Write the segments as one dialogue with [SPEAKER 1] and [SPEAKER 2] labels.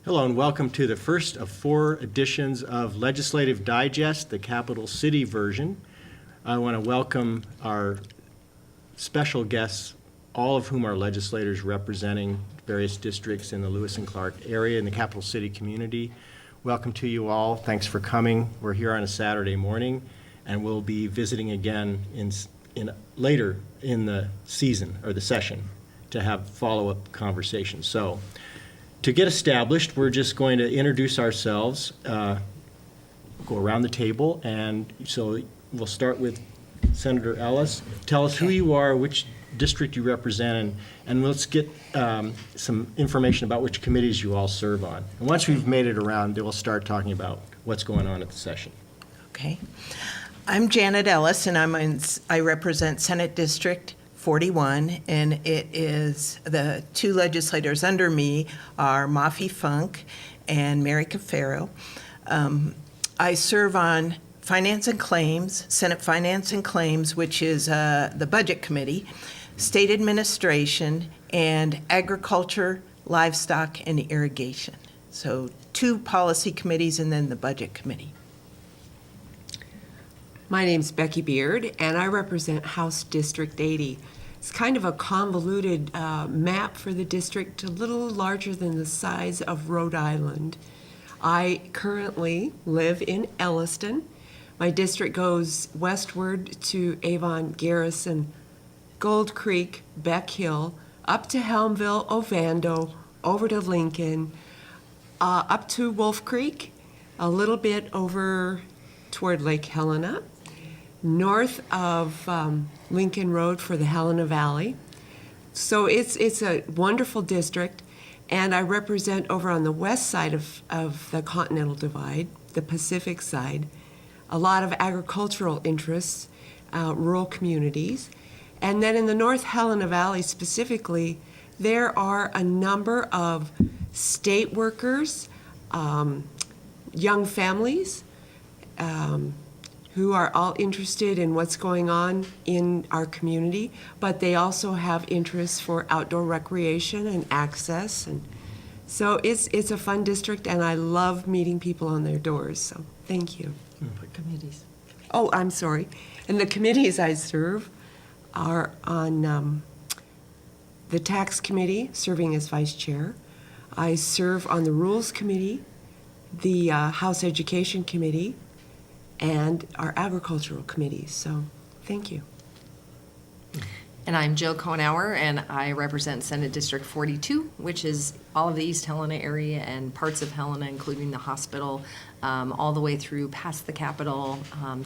[SPEAKER 1] Hello and welcome to the first of 4 editions of Legislative Digest, the Capital City version. I want to welcome our special guests, all of whom are legislators representing various districts in the Lewis and Clark area and the Capital City community. Welcome to you all. Thanks for coming. We're here on a Saturday morning, and we'll be visiting again later in the season or the session to have follow-up conversations. So, to get established, we're just going to introduce ourselves, go around the table, and so we'll start with Senator Ellis. Tell us who you are, which district you represent, and let's get some information about which committees you all serve on. And once we've made it around, then we'll start talking about what's going on at the session.
[SPEAKER 2] Okay. I'm Janet Ellis, and I represent Senate District 41, and it is the 2 legislators under me are Mafi Funk and Mary Cafaro. I serve on Finance and Claims, Senate Finance and Claims, which is the Budget Committee, State Administration, and Agriculture, Livestock, and Irrigation. So 2 policy committees and then the Budget Committee.
[SPEAKER 3] My name's Becky Beard, and I represent House District 80. It's kind of a convoluted map for the district, a little larger than the size of Rhode Island. I currently live in Elliston. My district goes westward to Avon, Garrison, Gold Creek, Beck Hill, up to Helmville, Ovando, over to Lincoln, up to Wolf Creek, a little bit over toward Lake Helena, north of Lincoln Road for the Helena Valley. So it's a wonderful district, and I represent over on the west side of the Continental Divide, the Pacific side, a lot of agricultural interests, rural communities. And then in the North Helena Valley specifically, there are a number of state workers, young families, who are all interested in what's going on in our community, but they also have interests for outdoor recreation and access. And so it's a fun district, and I love meeting people on their doors, so thank you.
[SPEAKER 2] Committees.
[SPEAKER 3] Oh, I'm sorry. And the committees I serve are on the Tax Committee, serving as Vice Chair. I serve on the Rules Committee, the House Education Committee, and our agricultural committees. So thank you.
[SPEAKER 4] And I'm Jill Kohnauer, and I represent Senate District 42, which is all of the East Helena area and parts of Helena, including the hospital, all the way through past the Capitol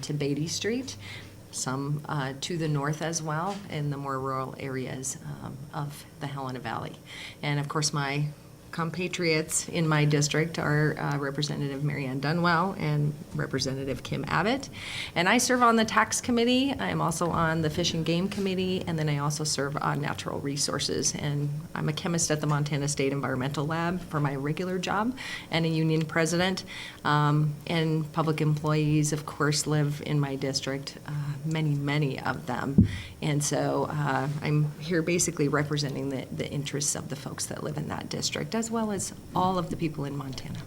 [SPEAKER 4] to Beatty Street, some to the north as well, in the more rural areas of the Helena Valley. And of course, my compatriots in my district are Representative Marianne Dunwell and Representative Kim Abbott. And I serve on the Tax Committee. I am also on the Fish and Game Committee, and then I also serve on Natural Resources. And I'm a chemist at the Montana State Environmental Lab for my regular job, and a union president. And public employees, of course, live in my district, many of them. And so I'm here basically representing the interests of the folks that live in that district, as well as all of the people in Montana.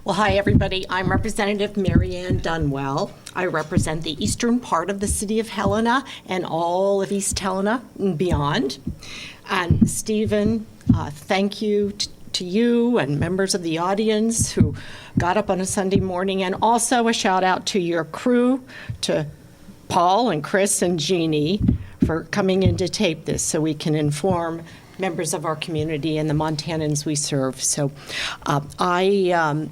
[SPEAKER 5] Well, hi, everybody. I'm Representative Marianne Dunwell. I represent the eastern part of the city of Helena and all of East Helena and beyond. And Stephen, thank you to you and members of the audience who got up on a Sunday morning, and also a shout out to your crew, to Paul and Chris and Jeannie, for coming in to tape this so we can inform members of our community and the Montanans we serve. So I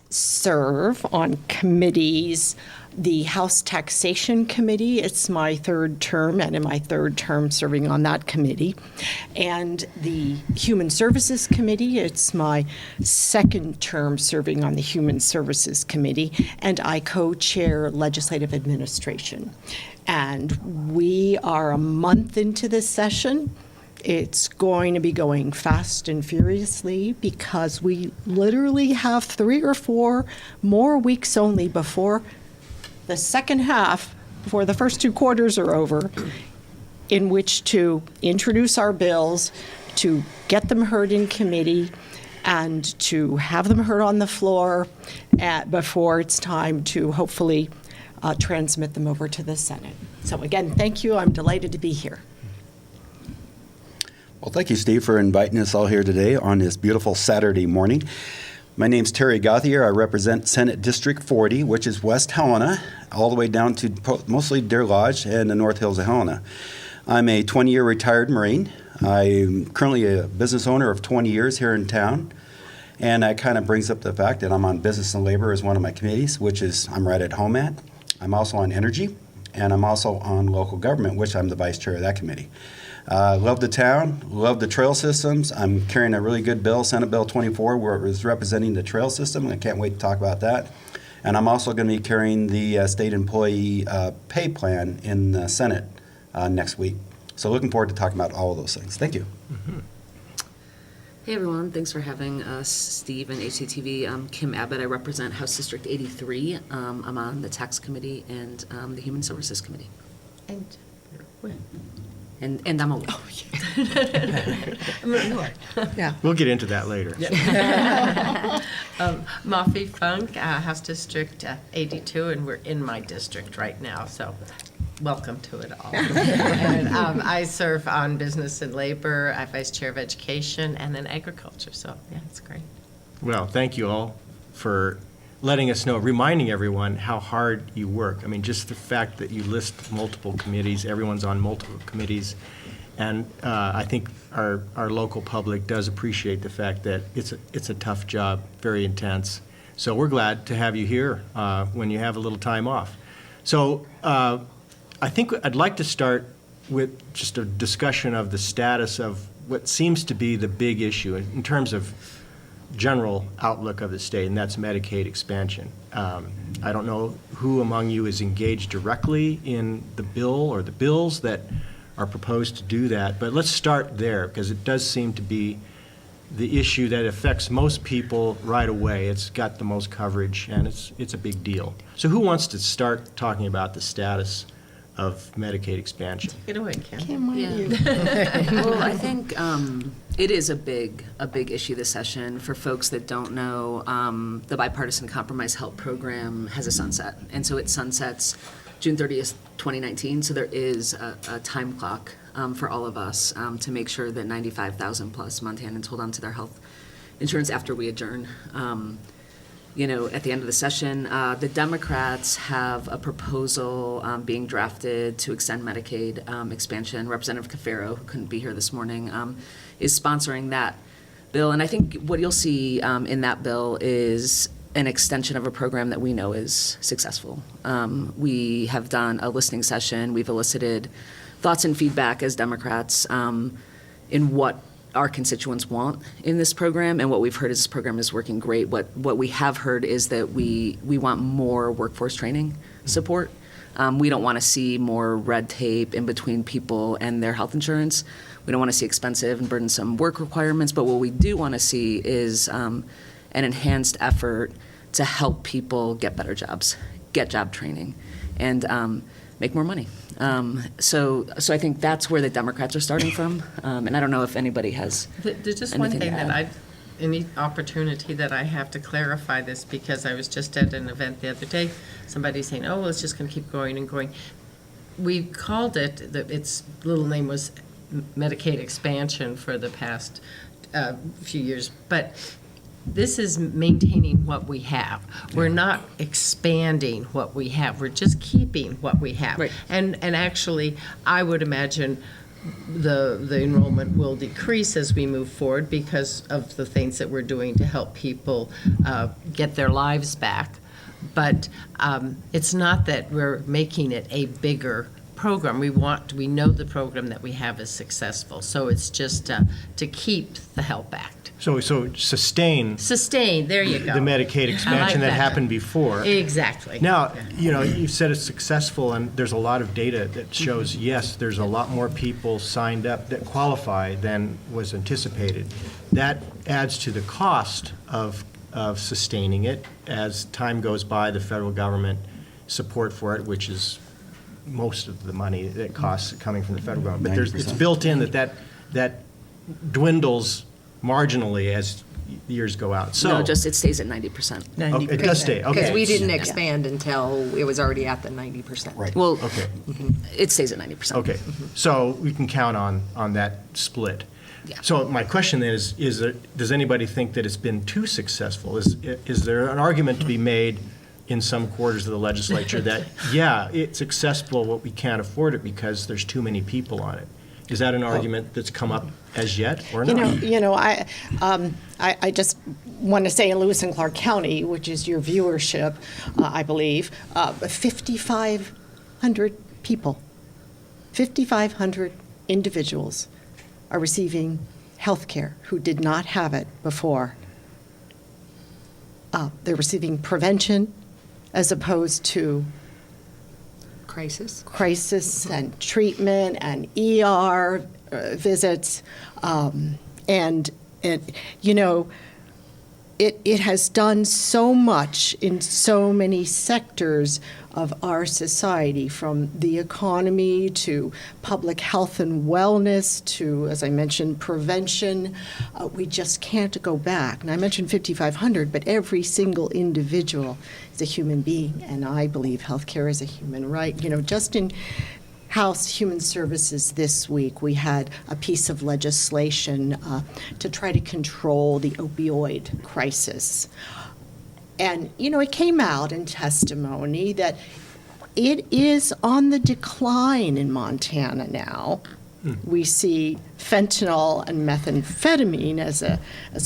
[SPEAKER 5] serve on committees, the House Taxation Committee. It's my 3rd term, and in my 3rd term serving on that committee. And the Human Services Committee, it's my 2nd term serving on the Human Services Committee, and I co-chair Legislative Administration. And we are a month into this session. It's going to be going fast and furiously because we literally have 3 or 4 more weeks only before the second half, before the first 2 quarters are over, in which to introduce our bills, to get them heard in committee, and to have them heard on the floor before it's time to hopefully transmit them over to the Senate. So again, thank you. I'm delighted to be here.
[SPEAKER 6] Well, thank you, Steve, for inviting us all here today on this beautiful Saturday morning. My name's Terry Gauthier. I represent Senate District 40, which is West Helena, all the way down to mostly Deer Lodge and the North Hills of Helena. I'm a 20-year retired Marine. I'm currently a business owner of 20 years here in town. And that kind of brings up the fact that I'm on Business and Labor as one of my committees, which is I'm right at home at. I'm also on Energy, and I'm also on Local Government, which I'm the vice chair of that committee. Love the town, love the trail systems. I'm carrying a really good bill, Senate Bill 24, where it was representing the trail system. I can't wait to talk about that. And I'm also going to be carrying the state employee pay plan in the Senate next week. So looking forward to talking about all of those things. Thank you.
[SPEAKER 1] Mm-hmm.
[SPEAKER 7] Hey everyone, thanks for having us, Steve and HCTV. I'm Kim Abbott. I represent House District 83. I'm on the Tax Committee and the Human Services Committee. And I'm a
[SPEAKER 2] Yeah.
[SPEAKER 1] We'll get into that later.
[SPEAKER 8] Mafi Funk, House District 82, and we're in my district right now, so welcome to it all. And I serve on Business and Labor, I'm Vice Chair of Education, and then Agriculture, so yeah, it's great.
[SPEAKER 1] Well, thank you all for letting us know, reminding everyone how hard you work. I mean, just the fact that you list multiple committees, everyone's on multiple committees, and I think our local public does appreciate the fact that it's a tough job, very intense. So we're glad to have you here when you have a little time off. So I think I'd like to start with just a discussion of the status of what seems to be the big issue in terms of general outlook of the state, and that's Medicaid expansion. I don't know who among you is engaged directly in the bill or the bills that are proposed to do that, but let's start there because it does seem to be the issue that affects most people right away. It's got the most coverage and it's a big deal. So who wants to start talking about the status of Medicaid expansion?
[SPEAKER 8] Get away, Kim.
[SPEAKER 7] Well, I think it is a big issue this session. For folks that don't know, the Bipartisan Compromise Help Program has a sunset, and so it sunsets June 30th, 2019. So there is a time clock for all of us to make sure that 95,000 plus Montanans hold on to their health insurance after we adjourn. At the end of the session, the Democrats have a proposal being drafted to extend Medicaid expansion. Representative Cafaro, who couldn't be here this morning, is sponsoring that bill. And I think what you'll see in that bill is an extension of a program that we know is successful. We have done a listening session. We've elicited thoughts and feedback as Democrats in what our constituents want in this program, and what we've heard is this program is working great. What we have heard is that we want more workforce training support. We don't want to see more red tape in between people and their health insurance. We don't want to see expensive and burdensome work requirements, but what we do want to see is an enhanced effort to help people get better jobs, get job training, and make more money. So I think that's where the Democrats are starting from, and I don't know if anybody has
[SPEAKER 8] There's just one
[SPEAKER 7] anything
[SPEAKER 8] thing
[SPEAKER 7] to add.
[SPEAKER 8] any opportunity that I have to clarify this, because I was just at an event the other day, somebody saying, oh, well, it's just going to keep going and going. We called it, its little name was Medicaid Expansion for the past few years, but this is maintaining what we have. We're not expanding what we have. We're just keeping what we have.
[SPEAKER 7] Right.
[SPEAKER 8] And actually, I would imagine the enrollment will decrease as we move forward because of the things that we're doing to help people get their lives back. But it's not that we're making it a bigger program. We know the program that we have is successful. So it's just to keep the HELP Act.
[SPEAKER 1] So sustain
[SPEAKER 8] Sustain, there you go.
[SPEAKER 1] the Medicaid expansion that
[SPEAKER 8] that.
[SPEAKER 1] happened before.
[SPEAKER 8] Exactly.
[SPEAKER 1] Now, you said it's successful, and there's a lot of data that shows, yes, there's a lot more people signed up that qualify than was anticipated. That adds to the cost of sustaining it. As time goes by, the federal government support for it, which is most of the money that costs coming from the federal government. But it's
[SPEAKER 6] 90%.
[SPEAKER 1] built in that dwindles marginally as years go out. So
[SPEAKER 7] No, just it stays at 90%.
[SPEAKER 1] okay, it does stay. Okay.
[SPEAKER 4] Because we didn't expand until it was already at the 90%.
[SPEAKER 6] Right.
[SPEAKER 7] Well,
[SPEAKER 1] Okay.
[SPEAKER 7] it stays at 90%.
[SPEAKER 1] Okay, so we can count on that split.
[SPEAKER 7] Yeah.
[SPEAKER 1] So my question then is there, does anybody think that it's been too successful? Is there an argument to be made in some quarters of the legislature that, yeah, it's successful, but we can't afford it because there's too many people on it? Is that an argument that's come up as yet, or not?
[SPEAKER 5] I just want to say in Lewis and Clark County, which is your viewership, I believe, 5,500 people, 5,500 individuals are receiving health care who did not have it before. They're receiving prevention as opposed to crisis and treatment and ER visits. It has done so much in so many sectors of our society, from the economy to public health and wellness to, as I mentioned, prevention. We just can't go back. And I mentioned 5,500, but every single individual is a human being, and I believe healthcare is a human right. Just in House Human Services this week, we had a piece of legislation to try to control the opioid crisis. And, it came out in testimony that it is on the decline in Montana now. We see fentanyl and methamphetamine as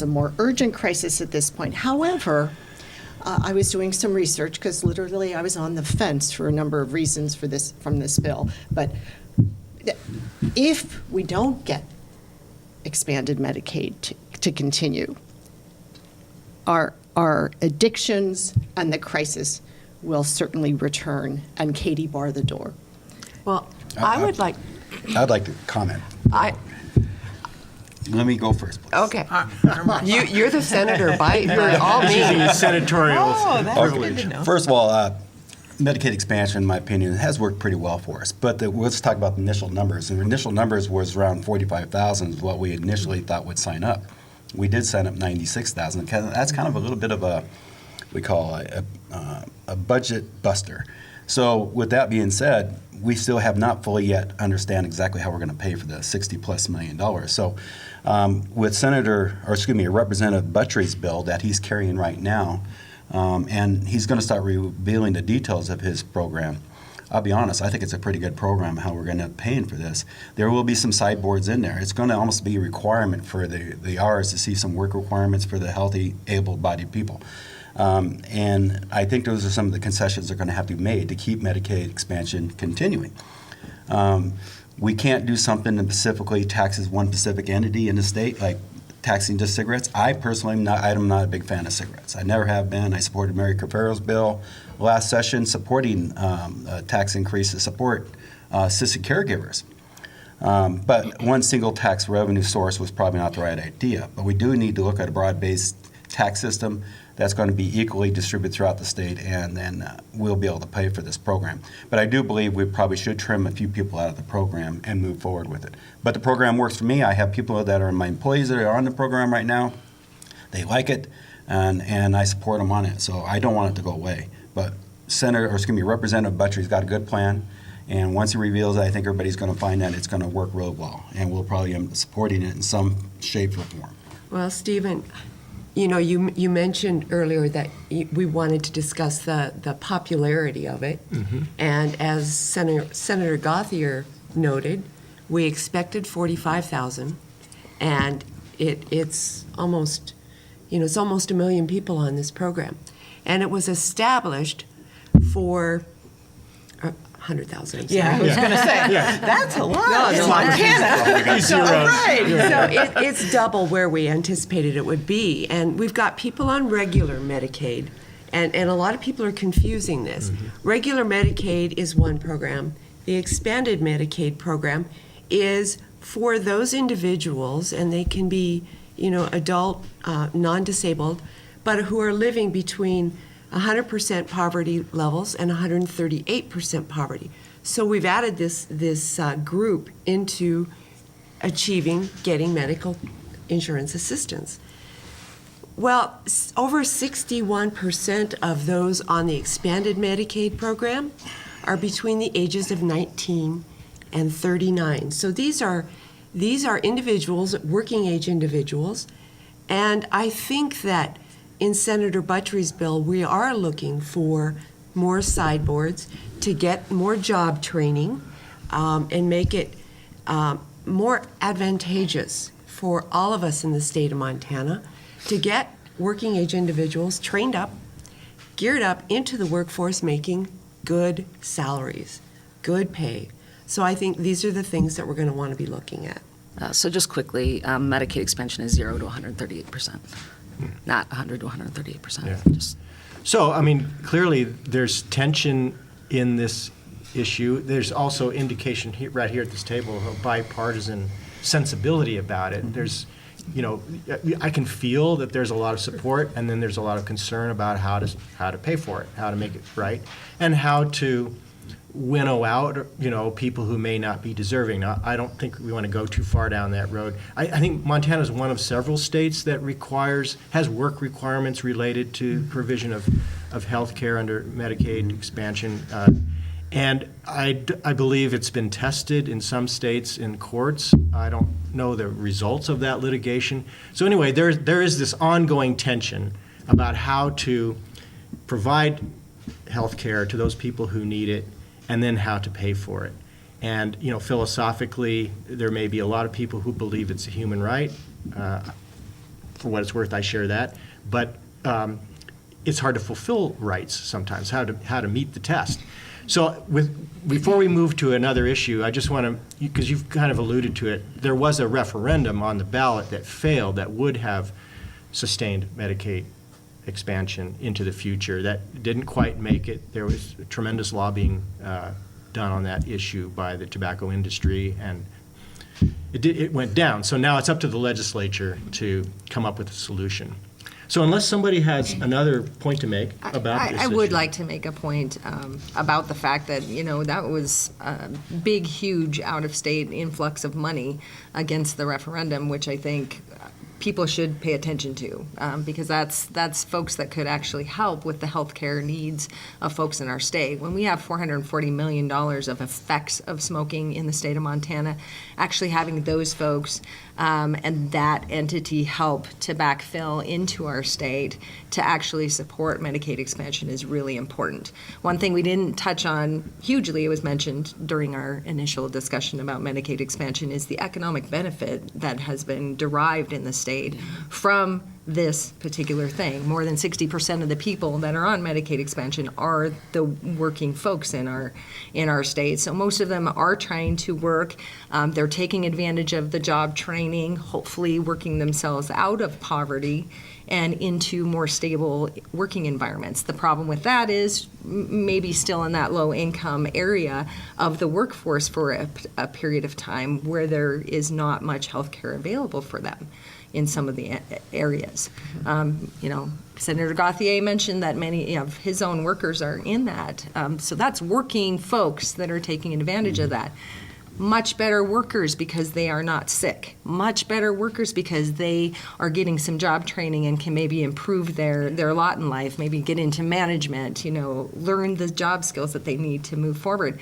[SPEAKER 5] a more urgent crisis at this point. However, I was doing some research because literally I was on the fence for a number of reasons from this bill. But if we don't get expanded Medicaid to continue, our addictions and the crisis will certainly return. And Katie, bar the door.
[SPEAKER 3] Well, I would like,
[SPEAKER 6] I'd like to comment. Let me go first, please.
[SPEAKER 3] okay. You're the senator by all
[SPEAKER 1] Using
[SPEAKER 3] means.
[SPEAKER 1] his senatorial
[SPEAKER 6] Okay. First of all, Medicaid expansion, in my opinion, has worked pretty well for us. But let's talk about the initial numbers. And the initial numbers was around 45,000 is what we initially thought would sign up. We did sign up 96,000. That's kind of a little bit of a budget buster. So with that being said, we still have not fully yet understand exactly how we're going to pay for the $60+ million. So with Representative Buttrey's bill that he's carrying right now, and he's going to start revealing the details of his program. I'll be honest, I think it's a pretty good program, how we're going to pay for this. There will be some sideboards in there. It's going to almost be a requirement for the R's to see some work requirements for the healthy, able-bodied people. And I think those are some of the concessions that are going to have to be made to keep Medicaid expansion continuing. We can't do something that specifically taxes one specific entity in the state, like taxing just cigarettes. I personally am not a big fan of cigarettes. I never have been. I supported Mary Cafero's bill last session supporting a tax increase to support assisted caregivers. But one single tax revenue source was probably not the right idea. But we do need to look at a broad-based tax system that's going to be equally distributed throughout the state, and then we'll be able to pay for this program. But I do believe we probably should trim a few people out of the program and move forward with it. But the program works for me. I have people that are my employees that are on the program right now. They like it, and I support them on it. So I don't want it to go away. But Representative Buttrey's got a good plan. And once he reveals it, I think everybody's going to find that it's going to work real well. And we'll probably be supporting it in some shape or form.
[SPEAKER 3] Well, Stephen, you mentioned earlier that we wanted to discuss the popularity of it.
[SPEAKER 1] Mm-hmm.
[SPEAKER 3] And as Senator Gauthier noted, we expected 45,000, and it's almost, it's almost 1 million people on this program. And it was established for 100,000. I'm sorry.
[SPEAKER 2] Yeah, I was going to say, that's a lot.
[SPEAKER 3] No,
[SPEAKER 2] It's
[SPEAKER 3] no,
[SPEAKER 2] Montana.
[SPEAKER 3] So it's double where we anticipated it would be. And we've got people on regular Medicaid, and a lot of people are confusing this. Regular Medicaid is one program. The expanded Medicaid program is for those individuals, and they can be, adult, non-disabled, but who are living between 100% poverty levels and 138% poverty. So we've added this group into getting medical insurance assistance. Well, over 61% of those on the expanded Medicaid program are between the ages of 19 and 39. So these are individuals, working age individuals, and I think that in Senator Buttrey's bill, we are looking for more sideboards to get more job training and make it more advantageous for all of us in the state of Montana to get working age individuals trained up, geared up into the workforce, making good salaries, good pay. So I think these are the things that we're going to want to be looking at.
[SPEAKER 7] So just quickly, Medicaid expansion is 0 to 138%, not 100 to 138%.
[SPEAKER 1] Yeah.
[SPEAKER 7] Just
[SPEAKER 1] So, I mean, clearly, there's tension in this issue. There's also indication right here at this table of a bipartisan sensibility about it. There's, you know, I can feel that there's a lot of support, and then there's a lot of concern about how to pay for it, how to make it right, and how to winnow out, you know, people who may not be deserving. Now, I don't think we want to go too far down that road. I think Montana is one of several states that has work requirements related to provision of health care under Medicaid expansion. And I believe it's been tested in some states in courts. I don't know the results of that litigation. So anyway, there is this ongoing tension about how to provide health care to those people who need it, and then how to pay for it. And, you know, philosophically, there may be a lot of people who believe it's a human right. For what it's worth, I share that. But it's hard to fulfill rights sometimes, how to meet the test. So before we move to another issue, I just want to, because you've kind of alluded to it, there was a referendum on the ballot that failed that would have sustained Medicaid expansion into the future. That didn't quite make it. There was tremendous lobbying done on that issue by the tobacco industry, and it went down. So now it's up to the legislature to come up with a solution. So unless somebody has another point to make about this
[SPEAKER 4] I would
[SPEAKER 1] issue.
[SPEAKER 4] like to make a point about the fact that, you know, that was a big, huge out-of-state influx of money against the referendum, which I think people should pay attention to, because that's folks that could actually help with the healthcare needs of folks in our state. When we have $440 million of effects of smoking in the state of Montana, actually having those folks and that entity help to backfill into our state to actually support Medicaid expansion is really important. One thing we didn't touch on hugely, it was mentioned during our initial discussion about Medicaid expansion, is the economic benefit that has been derived in the state from this particular thing. More than 60% of the people that are on Medicaid expansion are the working folks in our state. So most of them are trying to work. They're taking advantage of the job training, hopefully working themselves out of poverty and into more stable working environments. The problem with that is maybe still in that low income area of the workforce for a period of time where there is not much health care available for them in some of the areas. You know, Senator Gauthier mentioned that many of his own workers are in that. So that's working folks that are taking advantage of that. Much better workers because they are not sick. Much better workers because they are getting some job training and can maybe improve their lot in life, maybe get into management, you know, learn the job skills that they need to move forward.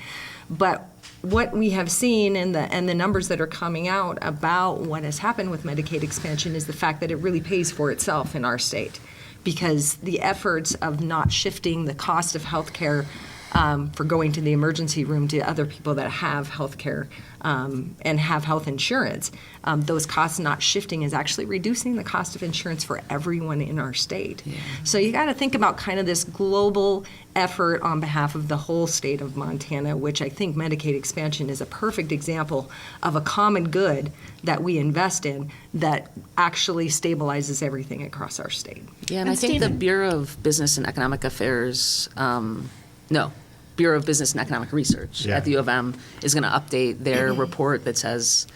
[SPEAKER 4] But what we have seen and the numbers that are coming out about what has happened with Medicaid expansion is the fact that it really pays for itself in our state, because the efforts of not shifting the cost of health care for going to the emergency room to other people that have health care and have health insurance, those costs not shifting is actually reducing the cost of insurance for everyone in our state. Yeah. So you got to think about kind of this global effort on behalf of the whole state of Montana, which I think Medicaid expansion is a perfect example of a common good that we invest in that actually stabilizes everything across our state.
[SPEAKER 7] Yeah, and I think the Bureau of Business and Economic Affairs, Bureau of Business and Economic Research at the U of M is going to update their report that says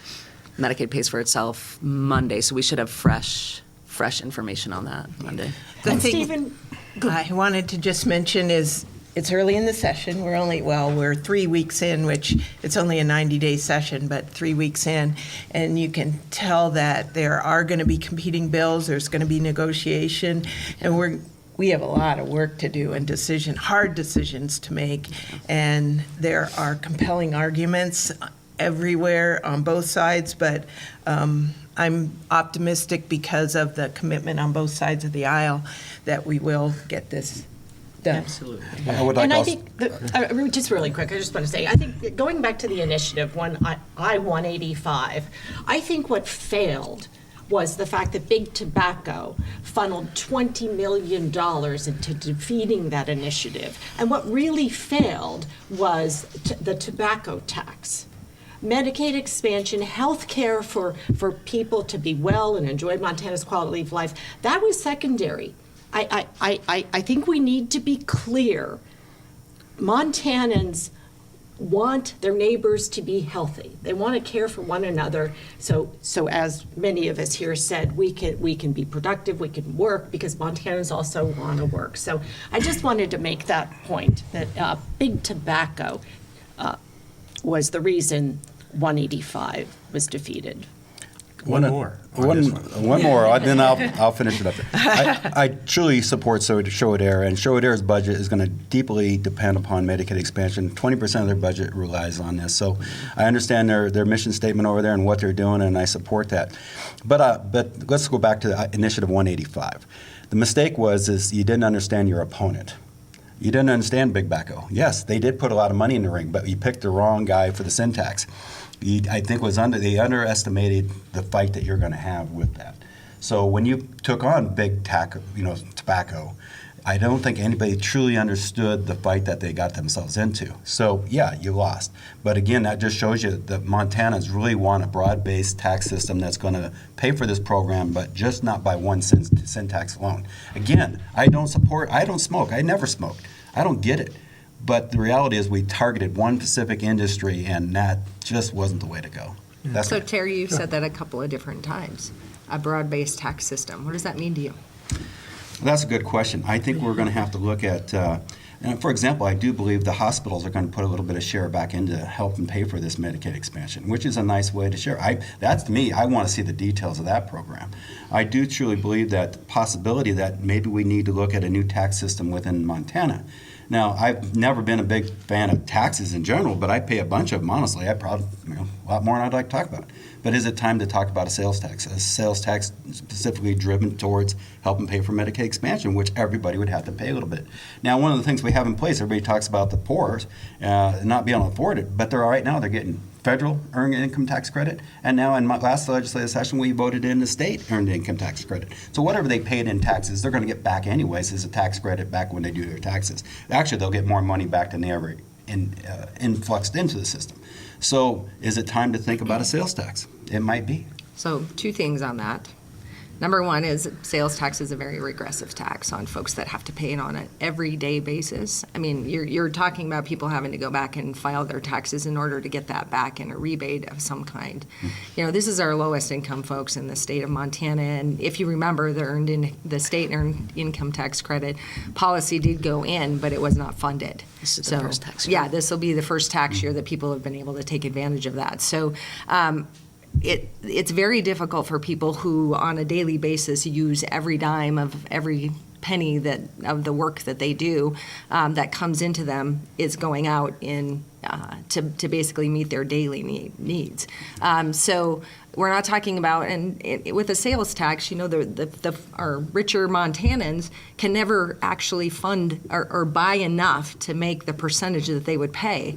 [SPEAKER 7] Medicaid pays for itself Monday. So we should have fresh fresh information on that Monday.
[SPEAKER 2] The thing I wanted to just mention is It's early in the session. We're 3 weeks in, which it's only a 90-day session, but 3 weeks in. And you can tell that there are going to be competing bills, there's going to be negotiation, and we have a lot of work to do and hard decisions to make. And there are compelling arguments everywhere on both sides, but I'm optimistic because of the commitment on both sides of the aisle that we will get this done.
[SPEAKER 8] Absolutely.
[SPEAKER 6] I would like
[SPEAKER 5] And I
[SPEAKER 6] also-
[SPEAKER 5] think, just really quick, I just want to say, I think going back to the initiative, I-185, I think what failed was the fact that Big Tobacco funneled $20 million into defeating that initiative. And what really failed was the tobacco tax. Medicaid expansion, health care for people to be well and enjoy Montana's quality of life, that was secondary. I think we need to be clear. Montanans want their neighbors to be healthy. They want to care for one another. So as many of us here said, we can be productive, we can work, because Montanans also want to work. So I just wanted to make that point, that Big Tobacco was the reason 185 was defeated.
[SPEAKER 1] One more.
[SPEAKER 6] One more, then I'll finish it up. I truly support Show-It-Air, and Show-It-Air's budget is going to deeply depend upon Medicaid expansion. 20% of their budget relies on this. So I understand their mission statement over there and what they're doing, and I support that. But let's go back to Initiative 185. The mistake is you didn't understand your opponent. You didn't understand Big Tobacco. Yes, they did put a lot of money in the ring, but you picked the wrong guy for the sin tax. I think they underestimated the fight that you're going to have with that. So when you took on tobacco, I don't think anybody truly understood the fight that they got themselves into. So yeah, you lost. But again, that just shows you that Montanans really want a broad-based tax system that's going to pay for this program, but just not by one sin tax alone. Again, I don't smoke. I never smoked. I don't get it. But the reality is we targeted one specific industry, and that just wasn't the way to go.
[SPEAKER 4] So Terry, you've said that a couple of different times, a broad-based tax system. What does that mean to you?
[SPEAKER 6] That's a good question. I think we're going to have to look at, for example, I do believe the hospitals are going to put a little bit of share back in to help and pay for this Medicaid expansion, which is a nice way to share. That's to me, I want to see the details of that program. I do truly believe that possibility that maybe we need to look at a new tax system within Montana. Now, I've never been a big fan of taxes in general, but I pay a bunch of them, honestly. I probably, a lot more than I'd like to talk about. But is it time to talk about a sales tax specifically driven towards helping pay for Medicaid expansion, which everybody would have to pay a little bit? Now, one of the things we have in place, everybody talks about the poor not being able to afford it, but right now they're getting federal earned income tax credit, and now in my last legislative session we voted in the state earned income tax credit. So whatever they paid in taxes, they're going to get back anyways as a tax credit back when they do their taxes. Actually, they'll get more money back than they ever influxed into the system. So is it time to think about a sales tax? It might be.
[SPEAKER 4] So 2 things on that. Number one is sales tax is a very regressive tax on folks that have to pay it on an everyday basis. I mean, you're talking about people having to go back and file their taxes in order to get that back in a rebate of some kind. You know, this is our lowest income folks in the state of Montana, and if you remember, the state earned income tax credit policy did go in, but it was not funded.
[SPEAKER 7] This is the first tax year.
[SPEAKER 4] Yeah, this will be the first tax year that people have been able to take advantage of that. So it's very difficult for people who on a daily basis use every dime of every penny of the work that they do that comes into them is going out to basically meet their daily needs. So we're not talking about, and with a sales tax, you know, our richer Montanans can never actually fund or buy enough to make the percentage that they would pay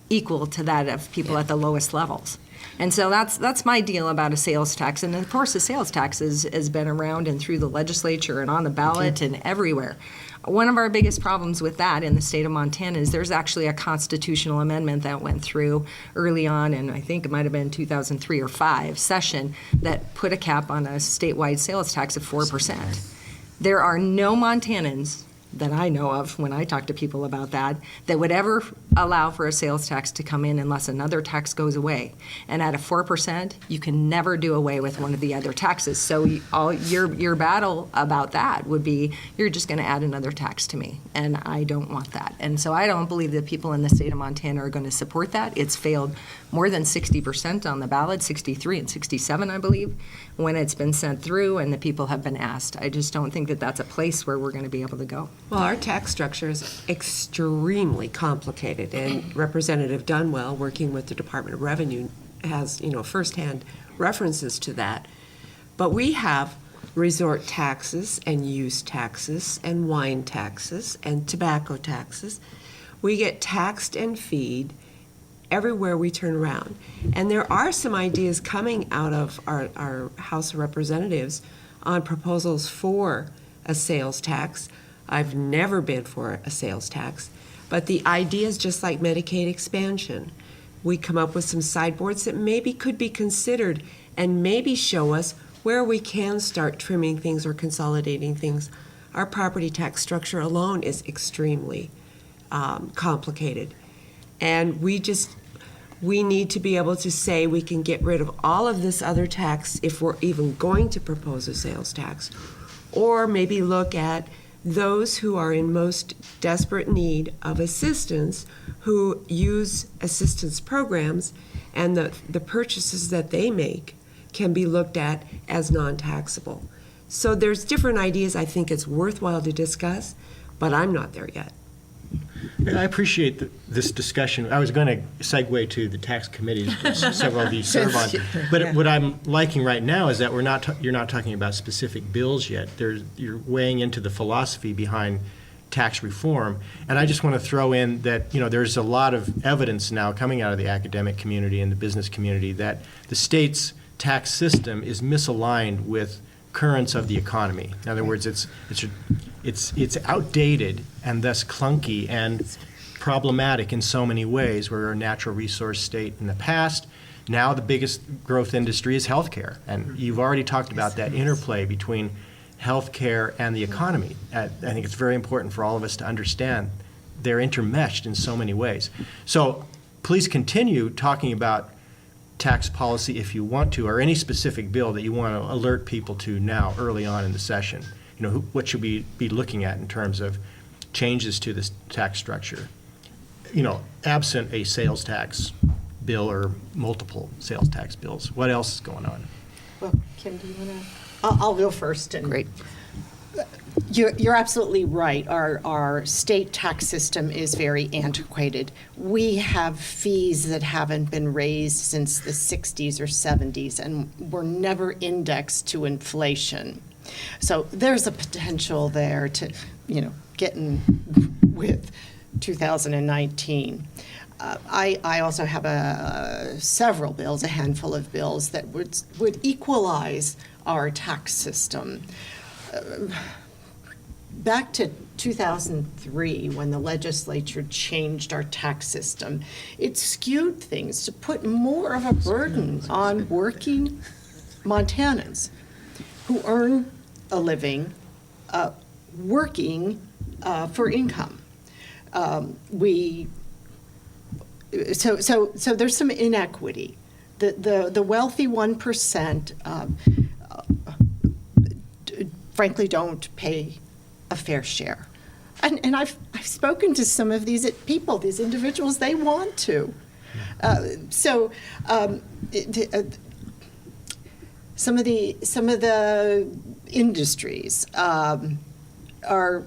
[SPEAKER 4] equal to that of people at the lowest levels. And so that's my deal about a sales tax. And of course, the sales tax has been around and through the legislature and on the ballot and everywhere. One of our biggest problems with that in the state of Montana is there's actually a constitutional amendment that went through early on, and I think it might have been 2003 or 5 session, that put a cap on a statewide sales tax of 4%. There are no Montanans that I know of when I talk to people about that would ever allow for a sales tax to come in unless another tax goes away. And at a 4%, you can never do away with one of the other taxes. So all your battle about that would be, you're just going to add another tax to me, and I don't want that. And so I don't believe that people in the state of Montana are going to support that. It's failed more than 60% on the ballot, 63 and 67, I believe, when it's been sent through and the people have been asked. I just don't think that that's a place where we're going to be able to go.
[SPEAKER 3] Well, our tax structure is extremely complicated, and Representative Dunwell, working with the Department of Revenue, has, firsthand references to that. But we have resort taxes and use taxes and wine taxes and tobacco taxes. We get taxed and feed everywhere we turn around. And there are some ideas coming out of our House of Representatives on proposals for a sales tax. I've never been for a sales tax, but the idea is just like Medicaid expansion. We come up with some sideboards that maybe could be considered and maybe show us where we can start trimming things or consolidating things. Our property tax structure alone is extremely complicated. And we need to be able to say we can get rid of all of this other tax if we're even going to propose a sales tax, or maybe look at those who are in most desperate need of assistance, who use assistance programs, and the purchases that they make can be looked at as non-taxable. So there's different ideas I think it's worthwhile to discuss, but I'm not there yet.
[SPEAKER 1] I appreciate this discussion. I was going to segue to the tax committees, which several of you serve on. But what I'm liking right now is that you're not talking about specific bills yet. You're weighing into the philosophy behind tax reform. And I just want to throw in that, there's a lot of evidence now coming out of the academic community and the business community that the state's tax system is misaligned with currents of the economy. In other words, it's outdated and thus clunky and problematic in so many ways. We're a natural resource state in the past. Now the biggest growth industry is healthcare, and you've already talked about that interplay between healthcare and the economy. I think it's very important for all of us to understand they're intermeshed in so many ways. So please continue talking about tax policy if you want to, or any specific bill that you want to alert people to now early on in the session. What should we be looking at in terms of changes to this tax structure? Absent a sales tax bill or multiple sales tax bills. What else is going on?
[SPEAKER 5] Well, Kim, do you want to? I'll go first.
[SPEAKER 3] Great.
[SPEAKER 5] You're absolutely right. Our state tax system is very antiquated. We have fees that haven't been raised since the 60s or 70s, and were never indexed to inflation. So there's a potential there to, get in with 2019. I also have several bills, a handful of bills that would equalize our tax system. Back to 2003, when the legislature changed our tax system, it skewed things to put more of a burden on working Montanans who earn a living working for income. So there's some inequity. The wealthy 1% frankly don't pay a fair share. And I've spoken to some of these people, these individuals, they want to. Some of the industries are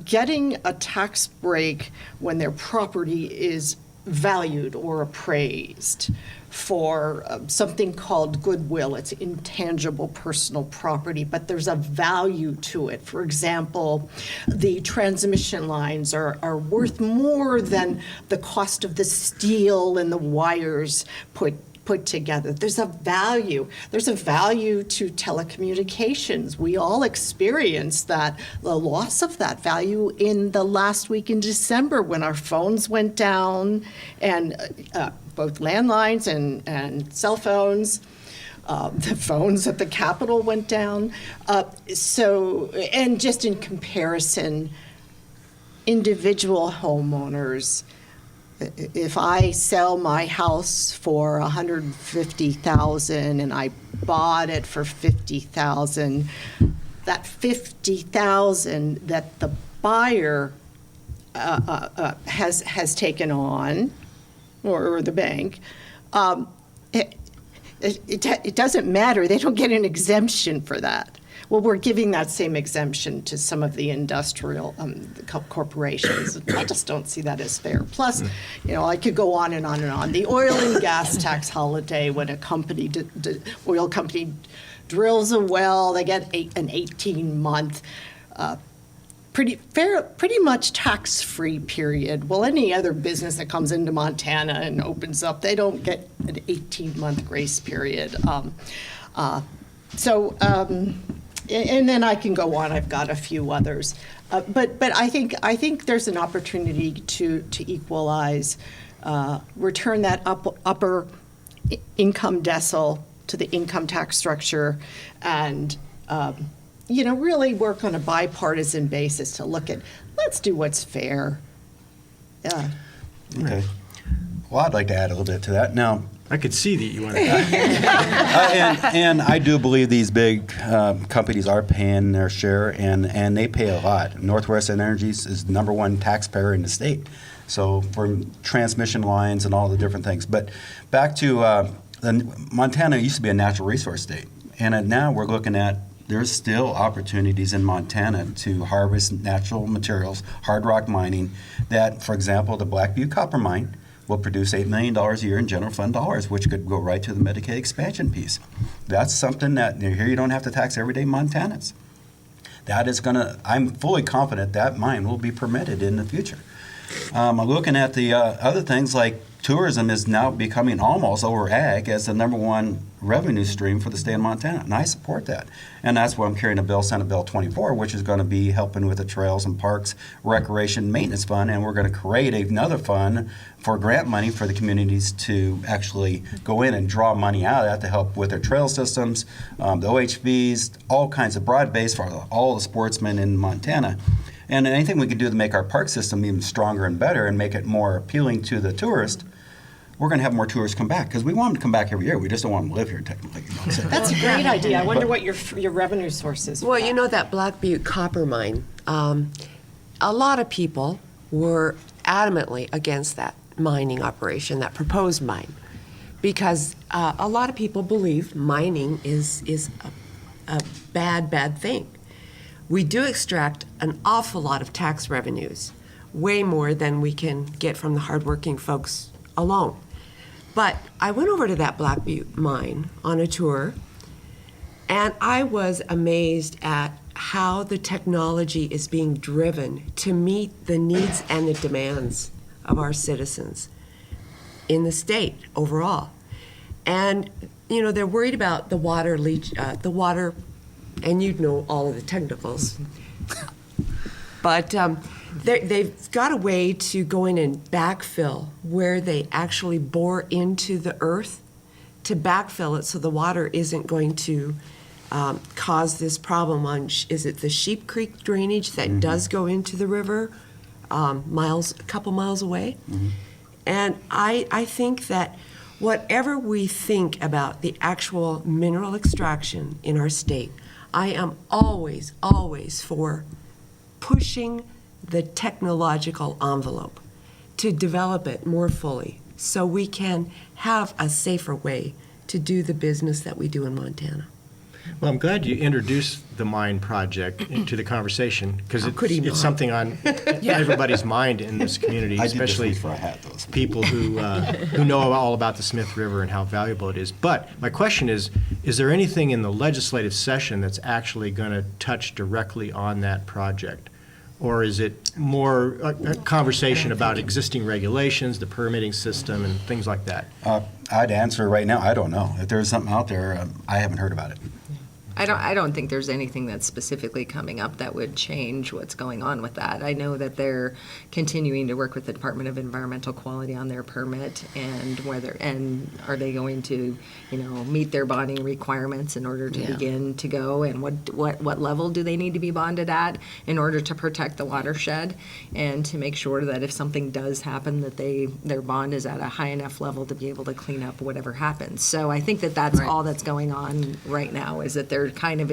[SPEAKER 5] getting a tax break when their property is valued or appraised for something called goodwill. It's intangible personal property, but there's a value to it. For example, the transmission lines are worth more than the cost of the steel and the wires put together. There's a value. There's a value to telecommunications. We all experienced the loss of that value in the last week in December when our phones went down, and both landlines and cell phones. The phones at the Capitol went down. And just in comparison, individual homeowners, if I sell my house for $150,000 and I bought it for $50,000, that $50,000 that the buyer has taken on, or the bank, it doesn't matter. They don't get an exemption for that. Well, we're giving that same exemption to some of the industrial corporations. I just don't see that as fair. Plus, I could go on and on and on. The oil and gas tax holiday, when a oil company drills a well, they get an 18-month pretty much tax-free period. Well, any other business that comes into Montana and opens up, they don't get an 18-month grace period. And then I can go on. I've got a few others, but I think there's an opportunity to equalize, return that upper income decile to the income tax structure, and really work on a bipartisan basis to look at, let's do what's fair. Yeah.
[SPEAKER 6] Okay. Well, I'd like to add a little bit to that. Now,
[SPEAKER 1] I could see that you wanted to.
[SPEAKER 6] and I do believe these big companies are paying their share, and they pay a lot. Northwest Energies is the #1 taxpayer in the state. So for transmission lines and all the different things. But back to Montana used to be a natural resource state, and now we're looking at there's still opportunities in Montana to harvest natural materials, hard rock mining. That, for example, the Black Butte Copper Mine will produce $8 million a year in general fund dollars, which could go right to the Medicaid expansion piece. That's something that here you don't have to tax everyday Montanans. That is I'm fully confident that mine will be permitted in the future. I'm looking at the other things like tourism is now becoming almost over ag as the #1 revenue stream for the state of Montana, and I support that. And that's why I'm carrying a bill, Senate Bill 24, which is going to be helping with the Trails and Parks Recreation Maintenance Fund, and we're going to create another fund for grant money for the communities to actually go in and draw money out of that to help with their trail systems, the OHVs, all kinds of broad base for all the sportsmen in Montana. And anything we can do to make our park system even stronger and better and make it more appealing to the tourist, we're going to have more tourists come back, because we want them to come back every year. We just don't want them to live here, technically.
[SPEAKER 5] That's a great idea. I wonder what your revenue source is.
[SPEAKER 3] Well, that Black Butte copper mine, a lot of people were adamantly against that mining operation, that proposed mine, because a lot of people believe mining is a bad thing. We do extract an awful lot of tax revenues, way more than we can get from the hardworking folks alone. But I went over to that Black Butte mine on a tour, and I was amazed at how the technology is being driven to meet the needs and the demands of our citizens in the state overall. And, they're worried about the water, and you'd know all of the technicals. But they've got a way to go in and backfill where they actually bore into the earth to backfill it so the water isn't going to cause this problem on, is it the Sheep Creek drainage that does go into the river a couple miles away? Mm-hmm. And I think that whatever we think about the actual mineral extraction in our state, I am always, always for pushing the technological envelope to develop it more fully so we can have a safer way to do the business that we do in Montana.
[SPEAKER 1] Well, I'm glad you introduced the mine project into the conversation, because it's something on everybody's mind in this community, especially people who know all about the Smith River and how valuable it is. But my question is there anything in the legislative session that's actually going to touch directly on that project? Or is it more a conversation about existing regulations, the permitting system, and things like that?
[SPEAKER 6] I'd answer right now, I don't know. If there's something out there, I haven't heard about it.
[SPEAKER 4] I don't think there's anything that's specifically coming up that would change what's going on with that. I know that they're continuing to work with the Department of Environmental Quality on their permit and are they going to, meet their bonding requirements in order to begin to go, and what level do they need to be bonded at in order to protect the watershed and to make sure that if something does happen that their bond is at a high enough level to be able to clean up whatever happens. So I think that that's all that's going on right now, is that they're kind of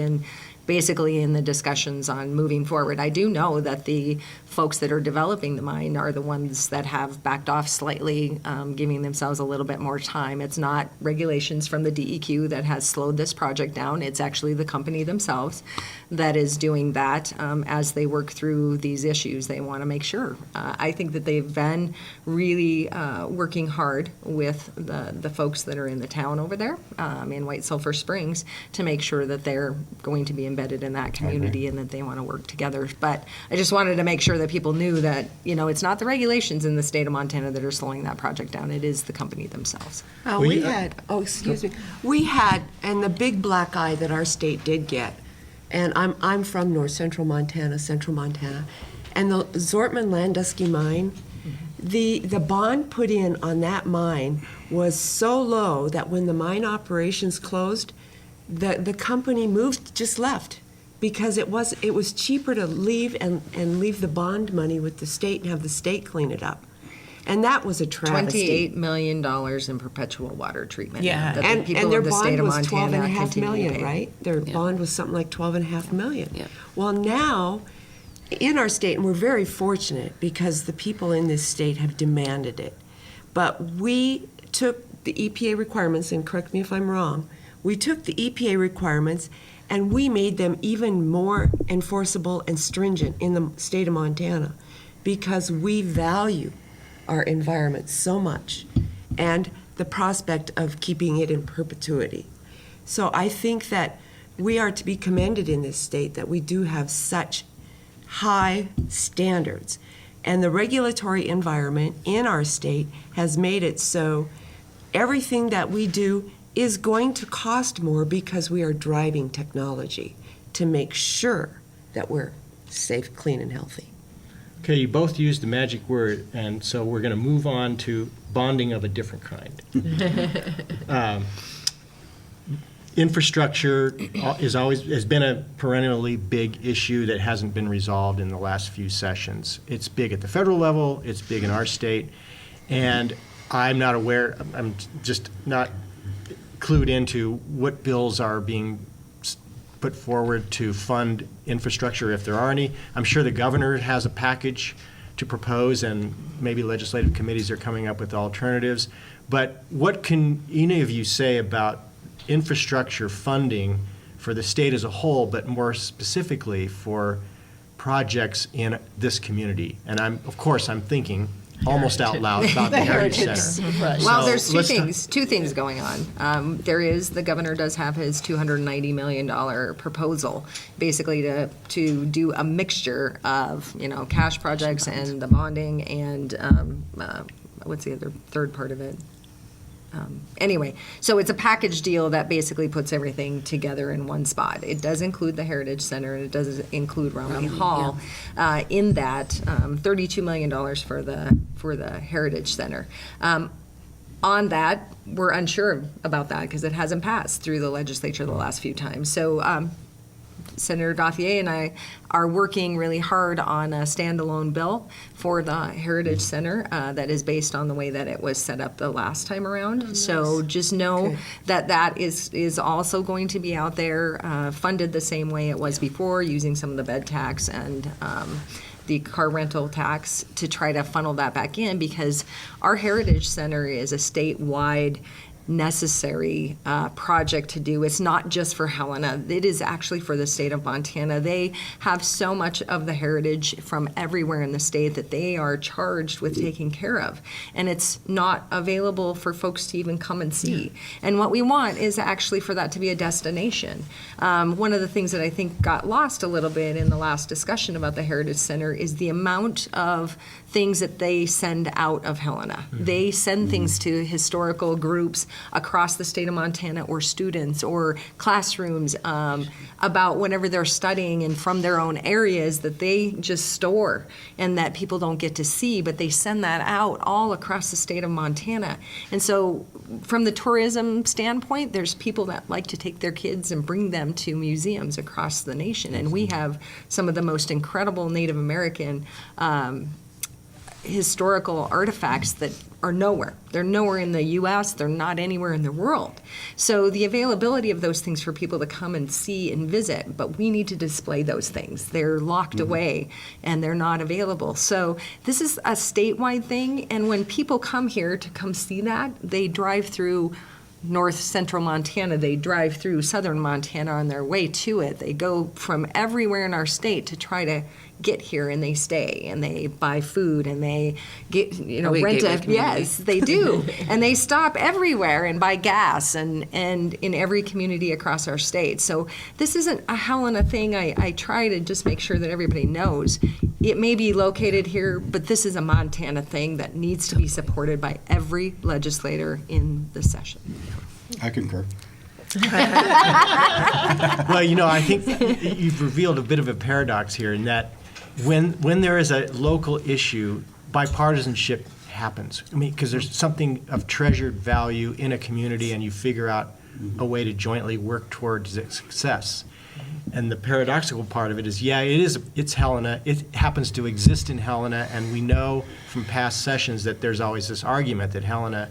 [SPEAKER 4] basically in the discussions on moving forward. I do know that the folks that are developing the mine are the ones that have backed off slightly, giving themselves a little bit more time. It's not regulations from the DEQ that has slowed this project down. It's actually the company themselves that is doing that as they work through these issues. They want to make sure. I think that they've been really working hard with the folks that are in the town over there in White Sulphur Springs to make sure that they're going to be embedded in that community and that they want to work together. But I just wanted to make sure that people knew that, it's not the regulations in the state of Montana that are slowing that project down. It is the company themselves.
[SPEAKER 3] We had, we had, and the big black eye that our state did get, and I'm from north central Montana, and the Zortman Landusky mine, the bond put in on that mine was so low that when the mine operations closed, the company just left, because it was cheaper to leave and leave the bond money with the state and have the state clean it up. And that was a travesty.
[SPEAKER 4] $28 million in perpetual water treatment.
[SPEAKER 2] Yeah.
[SPEAKER 4] that the
[SPEAKER 3] And
[SPEAKER 4] people
[SPEAKER 3] their
[SPEAKER 4] of the state
[SPEAKER 3] bond
[SPEAKER 4] of
[SPEAKER 3] was
[SPEAKER 4] Montana
[SPEAKER 3] $12.5
[SPEAKER 4] continue to
[SPEAKER 3] million,
[SPEAKER 4] pay.
[SPEAKER 3] right? Their bond was something like $12.5 million.
[SPEAKER 7] Yeah.
[SPEAKER 3] Well, now, in our state, and we're very fortunate because the people in this state have demanded it, but we took the EPA requirements, and correct me if I'm wrong, we took the EPA requirements and we made them even more enforceable and stringent in the state of Montana, because we value our environment so much and the prospect of keeping it in perpetuity. So I think that we are to be commended in this state that we do have such high standards. And the regulatory environment in our state has made it so everything that we do is going to cost more because we are driving technology to make sure that we're safe, clean, and healthy.
[SPEAKER 1] Okay, you both used the magic word, and so we're going to move on to bonding of a different kind. Infrastructure has been a perennially big issue that hasn't been resolved in the last few sessions. It's big at the federal level, it's big in our state, and I'm just not clued into what bills are being put forward to fund infrastructure, if there are any. I'm sure the governor has a package to propose, and maybe legislative committees are coming up with alternatives. But what can any of you say about infrastructure funding for the state as a whole, but more specifically for projects in this community? And I'm thinking almost out loud about the Heritage Center.
[SPEAKER 4] Well,
[SPEAKER 1] So
[SPEAKER 4] there's
[SPEAKER 1] let's
[SPEAKER 4] two things going on. The governor does have his $290 million proposal, basically to do a mixture of, cash projects and the bonding and, what's the other third part of it? Anyway, so it's a package deal that basically puts everything together in one spot. It does include the Heritage Center, and it does include Romney Hall. In that, $32 million for the Heritage Center. On that, we're unsure about that because it hasn't passed through the legislature the last few times. So Senator Gauthier and I are working really hard on a standalone bill for the Heritage Center that is based on the way that it was set up the last time around. Oh, nice. So just know that is also going to be out there, funded the same way it was before, using some of the bed tax and the car rental tax to try to funnel that back in, because our Heritage Center is a statewide necessary project to do. It's not just for Helena. It is actually for the state of Montana. They have so much of the heritage from everywhere in the state that they are charged with taking care of. And it's not available for folks to even come and see. And what we want is actually for that to be a destination. One of the things that I think got lost a little bit in the last discussion about the Heritage Center is the amount of things that they send out of Helena. They send things to historical groups across the state of Montana, or students, or classrooms, about whenever they're studying and from their own areas that they just store and that people don't get to see, but they send that out all across the state of Montana. And so from the tourism standpoint, there's people that like to take their kids and bring them to museums across the nation. And we have some of the most incredible Native American historical artifacts that are nowhere. They're nowhere in the U.S., they're not anywhere in the world. So the availability of those things for people to come and see and visit, but we need to display those things. They're locked away and they're not available. So this is a statewide thing, and when people come here to come see that, they drive through north central Montana, they drive through southern Montana on their way to it. They go from everywhere in our state to try to get here, and they stay and they buy food and they get, rent a, yes, they do. And they stop everywhere and buy gas and in every community across our state. So this isn't a Helena thing. I try to just make sure that everybody knows. It may be located here, but this is a Montana thing that needs to be supported by every legislator in the session.
[SPEAKER 6] I concur.
[SPEAKER 1] Well, I think you've revealed a bit of a paradox here in that when there is a local issue, bipartisanship happens. I mean, because there's something of treasured value in a community, and you figure out a way to jointly work towards its success. And the paradoxical part of it is, it's Helena. It happens to exist in Helena, and we know from past sessions that there's always this argument that Helena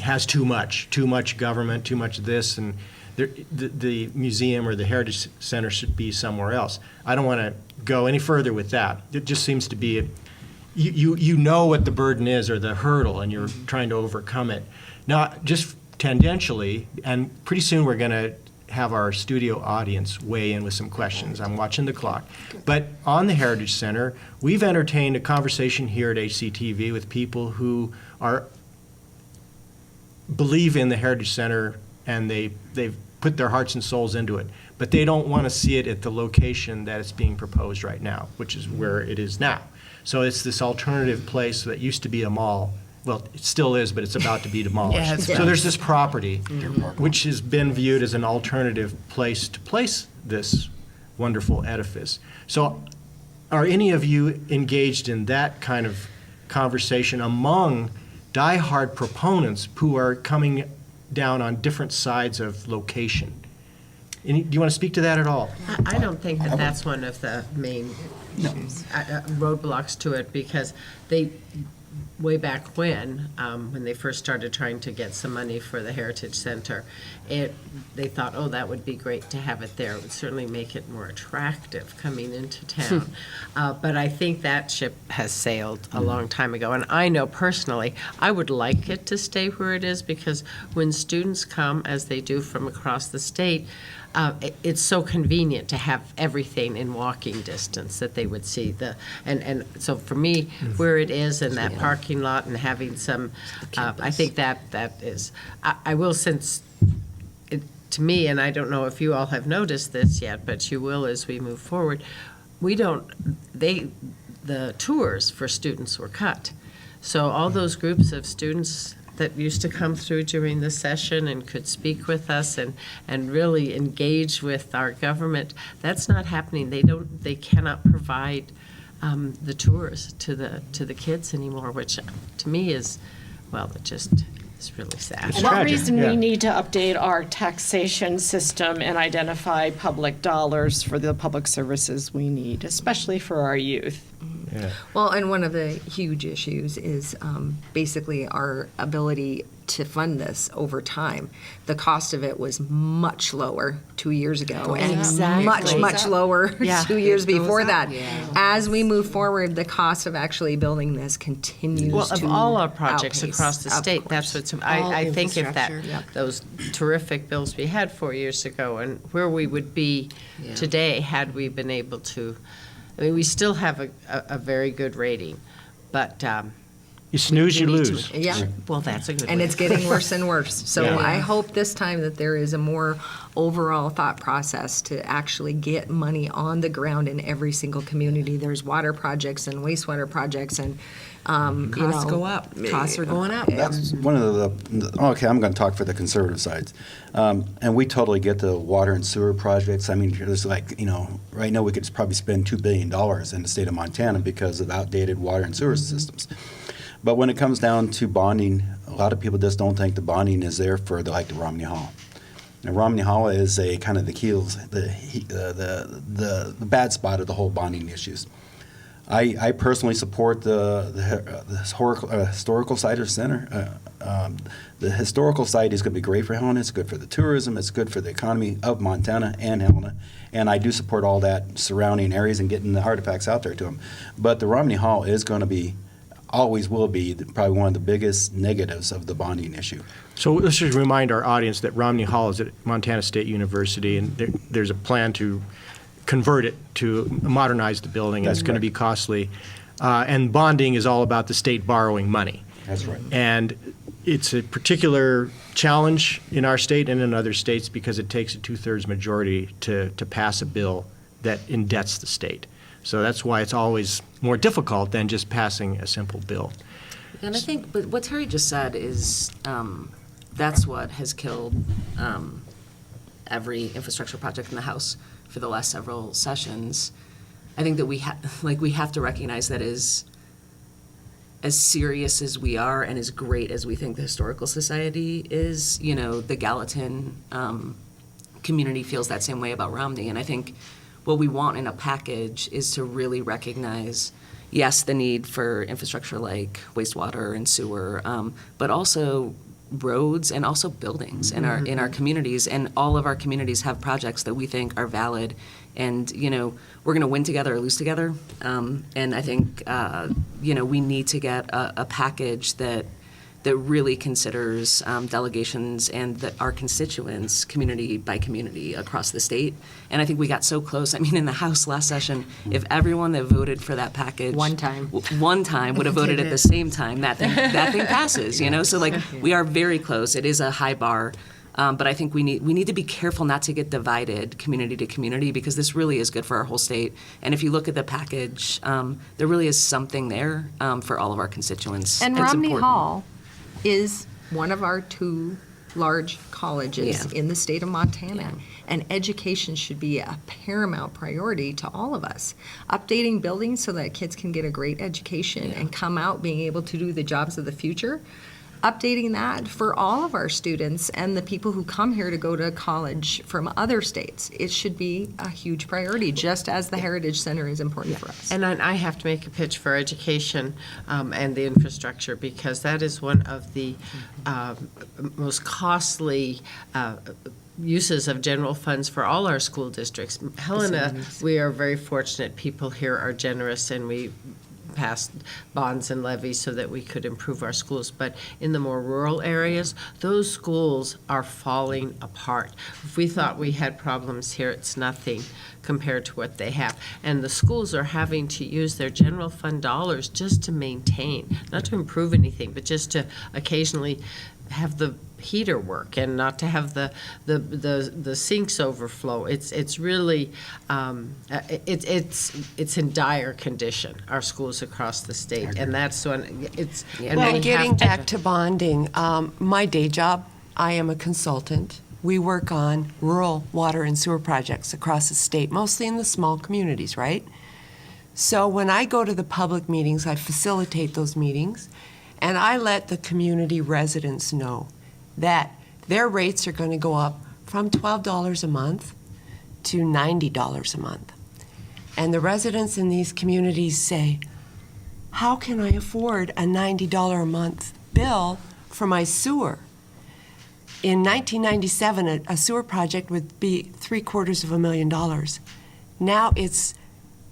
[SPEAKER 1] has too much government, too much this, and the museum or the Heritage Center should be somewhere else. I don't want to go any further with that. It just seems to be, you know what the burden is or the hurdle, and you're trying to overcome it. Now, just tangentially, and pretty soon we're going to have our studio audience weigh in with some questions. I'm watching the clock. But on the Heritage Center, we've entertained a conversation here at HCTV with people who believe in the Heritage Center, and they've put their hearts and souls into it, but they don't want to see it at the location that it's being proposed right now, which is where it is now. So it's this alternative place that used to be a mall. Well, it still is, but it's about to be demolished.
[SPEAKER 8] Yes.
[SPEAKER 1] So there's this property, which has been viewed as an alternative place to place this wonderful edifice. So are any of you engaged in that kind of conversation among diehard proponents who are coming down on different sides of location? Do you want to speak to that at all?
[SPEAKER 8] I don't think that that's one of the main roadblocks to it, because way back when they first started trying to get some money for the Heritage Center, they thought, that would be great to have it there. It would certainly make it more attractive coming into town. But I think that ship has sailed a long time ago. And I know personally, I would like it to stay where it is, because when students come, as they do from across the state, it's so convenient to have everything in walking distance that they would see. And so for me, where it is in that parking lot and having some, I think that is, I will, since to me, and I don't know if you all have noticed this yet, but you will as we move forward, the tours for students were cut. So all those groups of students that used to come through during the session and could speak with us and really engage with our government, that's not happening. They cannot provide the tours to the kids anymore, which to me is, it just is really sad.
[SPEAKER 1] It's
[SPEAKER 5] And that
[SPEAKER 1] tragic,
[SPEAKER 5] reason
[SPEAKER 1] yeah.
[SPEAKER 5] we need to update our taxation system and identify public dollars for the public services we need, especially for our youth.
[SPEAKER 1] Yeah.
[SPEAKER 4] Well, and one of the huge issues is basically our ability to fund this over time. The cost of it was much lower 2 years ago, and
[SPEAKER 5] Exactly.
[SPEAKER 4] much lower
[SPEAKER 5] Yeah.
[SPEAKER 4] 2 years before that.
[SPEAKER 3] yeah.
[SPEAKER 4] As we move forward, the cost of actually building this continues to
[SPEAKER 8] Well, of all our projects
[SPEAKER 4] outpace,
[SPEAKER 8] across the
[SPEAKER 4] of
[SPEAKER 8] state,
[SPEAKER 4] course.
[SPEAKER 8] that's what's, I think if that,
[SPEAKER 4] Yep.
[SPEAKER 8] those terrific bills we had 4 years ago, and where we would be today had we been able to, we still have a very good rating, but
[SPEAKER 1] You snooze, you
[SPEAKER 3] we need to-
[SPEAKER 1] lose.
[SPEAKER 4] Yeah.
[SPEAKER 8] Well, that's a good
[SPEAKER 4] And
[SPEAKER 8] way.
[SPEAKER 4] it's getting worse and worse. So
[SPEAKER 1] Yeah.
[SPEAKER 4] I hope this time that there is a more overall thought process to actually get money on the ground in every single community. There's water projects and wastewater projects and,
[SPEAKER 3] Costs go up. Costs are going up.
[SPEAKER 6] That's one of okay, I'm going to talk for the conservative sides. And we totally get the water and sewer projects. I mean, there's like, right now we could probably spend $2 billion in the state of Montana because of outdated water and sewer systems. But when it comes down to bonding, a lot of people just don't think the bonding is there for the Romney Hall. And Romney Hall is a kind of the bad spot of the whole bonding issues. I personally support the historical site center. The historical site is going to be great for Helena. It's good for the tourism. It's good for the economy of Montana and Helena. And I do support all that surrounding areas and getting the artifacts out there to them. But the Romney Hall is going to be, always will be, probably one of the biggest negatives of the bonding issue.
[SPEAKER 1] So let's just remind our audience that Romney Hall is at Montana State University, and there's a plan to convert it to modernize the building.
[SPEAKER 6] That's
[SPEAKER 1] It's going to be
[SPEAKER 6] correct.
[SPEAKER 1] costly. And bonding is all about the state borrowing money.
[SPEAKER 6] That's right.
[SPEAKER 1] And it's a particular challenge in our state and in other states because it takes a 2/3 majority to pass a bill that indebts the state. So that's why it's always more difficult than just passing a simple bill.
[SPEAKER 7] And I think, but what Terry just said is, that's what has killed every infrastructure project in the House for the last several sessions. I think that we have to recognize that as serious as we are and as great as we think the Historical Society is, the Gallatin community feels that same way about Romney. And I think what we want in a package is to really recognize, yes, the need for infrastructure like wastewater and sewer, but also roads and also buildings in our communities. And all of our communities have projects that we think are valid. And, we're going to win together or lose together. And I think, we need to get a package that really considers delegations and our constituents community by community across the state. And I think we got so close. I mean, in the House last session, if everyone that voted for that package
[SPEAKER 4] One time.
[SPEAKER 7] would have voted at the same time, that thing passes. So we are very close. It is a high bar. But I think we need to be careful not to get divided community to community because this really is good for our whole state. And if you look at the package, there really is something there for all of our constituents.
[SPEAKER 4] And
[SPEAKER 7] It's
[SPEAKER 4] Romney
[SPEAKER 7] important.
[SPEAKER 4] Hall is one of our 2 large colleges
[SPEAKER 7] Yeah.
[SPEAKER 4] in the state of Montana.
[SPEAKER 7] Yeah.
[SPEAKER 4] And education should be a paramount priority to all of us. Updating buildings so that kids can get a great education and come out being able to do the jobs of the future. Updating that for all of our students and the people who come here to go to college from other states. It should be a huge priority, just as the Heritage Center is important for us.
[SPEAKER 8] And I have to make a pitch for education and the infrastructure because that is one of the most costly uses of general funds for all our school districts. Helena, we are very fortunate. People here are generous and we passed bonds and levies so that we could improve our schools. But in the more rural areas, those schools are falling apart. If we thought we had problems here, it's nothing compared to what they have. And the schools are having to use their general fund dollars just to maintain, not to improve anything, but just to occasionally have the heater work and not to have the sinks overflow. It's really it's in dire condition, our schools across the state, and that's when it's. And
[SPEAKER 3] Well,
[SPEAKER 8] we
[SPEAKER 3] getting
[SPEAKER 8] have to-
[SPEAKER 3] back to bonding, my day job, I am a consultant. We work on rural water and sewer projects across the state, mostly in the small communities, right? So when I go to the public meetings, I facilitate those meetings, and I let the community residents know that their rates are going to go up from $12 a month to $90 a month. And the residents in these communities say, how can I afford a $90 a month bill for my sewer? In 1997, a sewer project would be $750,000. Now it's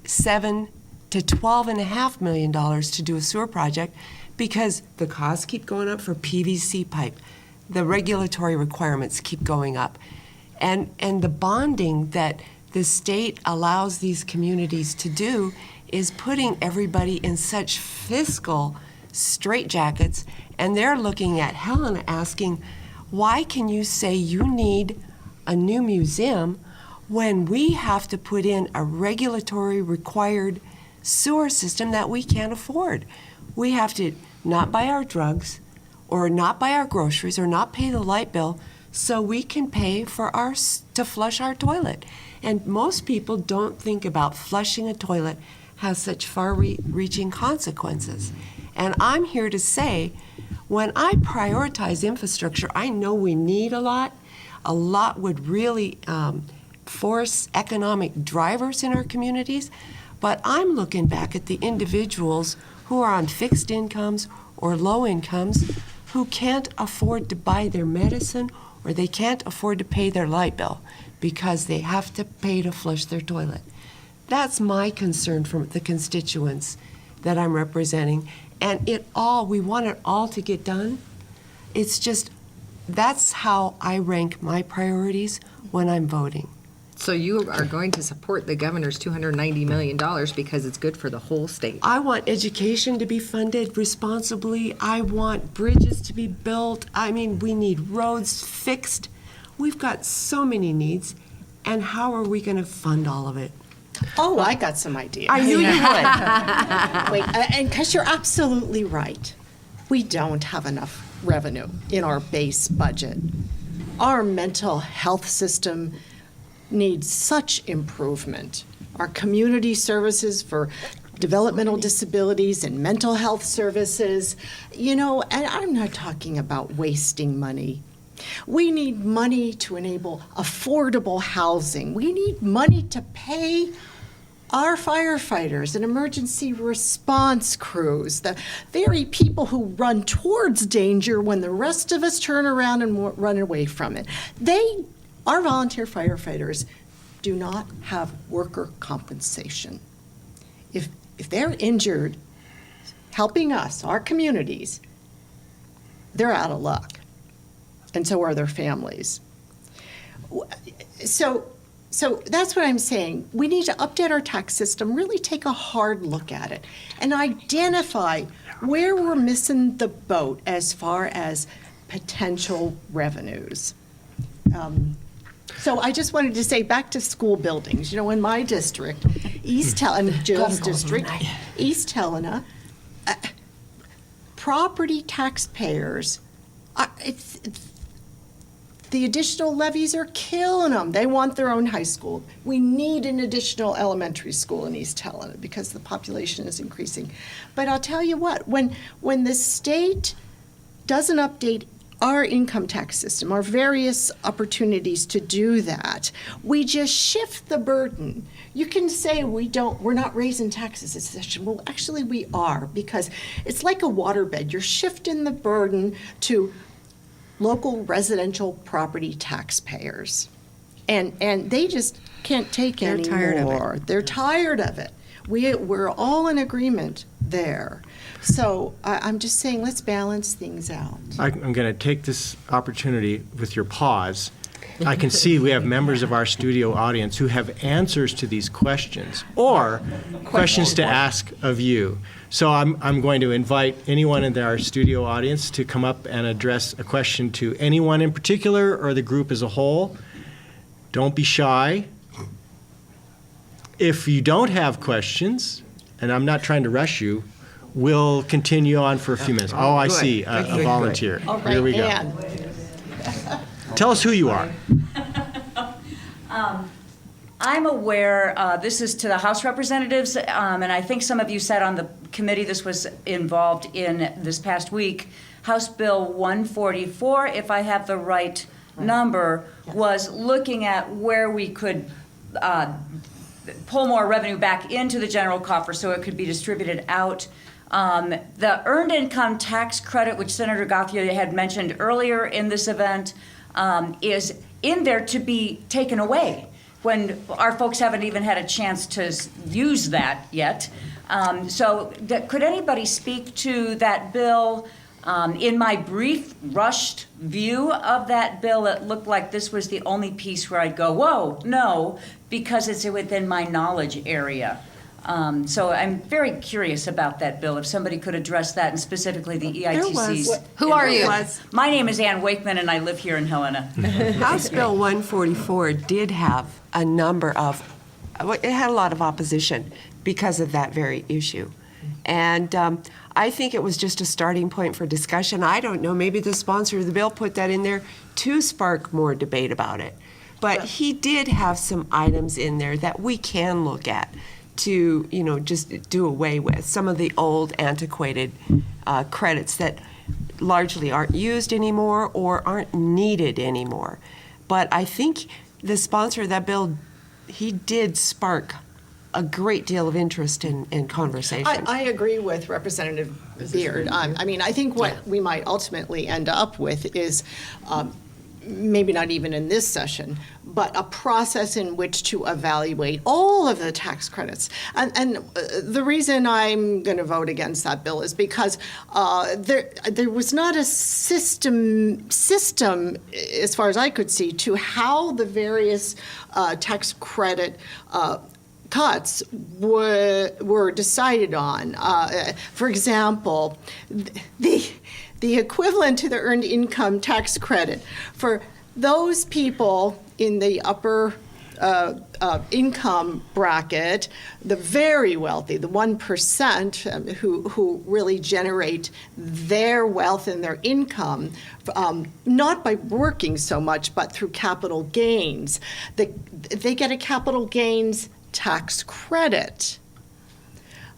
[SPEAKER 3] $7 to $12.5 million to do a sewer project because the costs keep going up for PVC pipe. The regulatory requirements keep going up. And the bonding that the state allows these communities to do is putting everybody in such fiscal straitjackets, and they're looking at Helena asking, why can you say you need a new museum when we have to put in a regulatory required sewer system that we can't afford? We have to not buy our drugs or not buy our groceries or not pay the light bill so we can pay for to flush our toilet. And most people don't think about flushing a toilet has such far-reaching consequences. And I'm here to say, when I prioritize infrastructure, I know we need a lot. A lot would really force economic drivers in our communities. But I'm looking back at the individuals who are on fixed incomes or low incomes who can't afford to buy their medicine or they can't afford to pay their light bill because they have to pay to flush their toilet. That's my concern from the constituents that I'm representing. And we want it all to get done. It's just, that's how I rank my priorities when I'm voting.
[SPEAKER 4] So you are going to support the governor's $290 million because it's good for the whole state.
[SPEAKER 3] I want education to be funded responsibly. I want bridges to be built. I mean, we need roads fixed. We've got so many needs. And how are we going to fund all of it?
[SPEAKER 5] Oh, I got some ideas.
[SPEAKER 3] I knew you would.
[SPEAKER 5] Wait, and because you're absolutely right. We don't have enough revenue in our base budget. Our mental health system needs such improvement. Our community services for developmental disabilities and mental health services, and I'm not talking about wasting money. We need money to enable affordable housing. We need money to pay our firefighters and emergency response crews, the very people who run towards danger when the rest of us turn around and run away from it. Our volunteer firefighters do not have worker compensation. If they're injured helping us, our communities, they're out of luck. And so are their families. So that's what I'm saying. We need to update our tax system, really take a hard look at it, and identify where we're missing the boat as far as potential revenues. So I just wanted to say, back to school buildings. In my district, East Helena, Jill's district, East Helena, property taxpayers, the additional levies are killing them. They want their own high school. We need an additional elementary school in East Helena because the population is increasing. But I'll tell you what, when the state doesn't update our income tax system, our various opportunities to do that, we just shift the burden. You can say we're not raising taxes this session. Well, actually we are, because it's like a waterbed. You're shifting the burden to local residential property taxpayers. And they just can't take
[SPEAKER 4] They're
[SPEAKER 5] anymore.
[SPEAKER 4] tired of it.
[SPEAKER 5] They're tired of it. We're all in agreement there. So I'm just saying, let's balance things out.
[SPEAKER 1] I'm going to take this opportunity with your pause. I can see we have members of our studio audience who have answers to these questions or questions to ask of you. So I'm going to invite anyone in our studio audience to come up and address a question to anyone in particular or the group as a whole. Don't be shy. If you don't have questions, and I'm not trying to rush you, we'll continue on for a few minutes. Oh, I see, a volunteer.
[SPEAKER 5] All right,
[SPEAKER 1] Here we go.
[SPEAKER 5] Ann.
[SPEAKER 1] Tell us who you are.
[SPEAKER 9] I'm aware, this is to the House representatives, and I think some of you sat on the committee this was involved in this past week. House Bill 144, if I have the right number, was looking at where we could pull more revenue back into the general coffer so it could be distributed out. The earned income tax credit, which Senator Gauthier had mentioned earlier in this event, is in there to be taken away when our folks haven't even had a chance to use that yet. Could anybody speak to that bill? In my brief, rushed view of that bill, it looked like this was the only piece where I'd go, whoa, no, because it's within my knowledge area. So I'm very curious about that bill, if somebody could address that, and specifically the EITC's.
[SPEAKER 4] Who are you?
[SPEAKER 9] My name is Ann Wakeman, and I live here in Helena.
[SPEAKER 3] House Bill 144 did have a number of, it had a lot of opposition because of that very issue. And I think it was just a starting point for discussion. I don't know, maybe the sponsor of the bill put that in there to spark more debate about it. But he did have some items in there that we can look at to, just do away with. Some of the old antiquated credits that largely aren't used anymore or aren't needed anymore. But I think the sponsor of that bill, he did spark a great deal of interest and conversation.
[SPEAKER 5] I agree with Representative Beard. I mean, I think what we might ultimately end up with is maybe not even in this session, but a process in which to evaluate all of the tax credits. And the reason I'm going to vote against that bill is because there was not a system, as far as I could see, to how the various tax credit cuts were decided on. For example, the equivalent to the earned income tax credit for those people in the upper income bracket, the very wealthy, the 1% who really generate their wealth and their income, not by working so much, but through capital gains. They get a capital gains tax credit.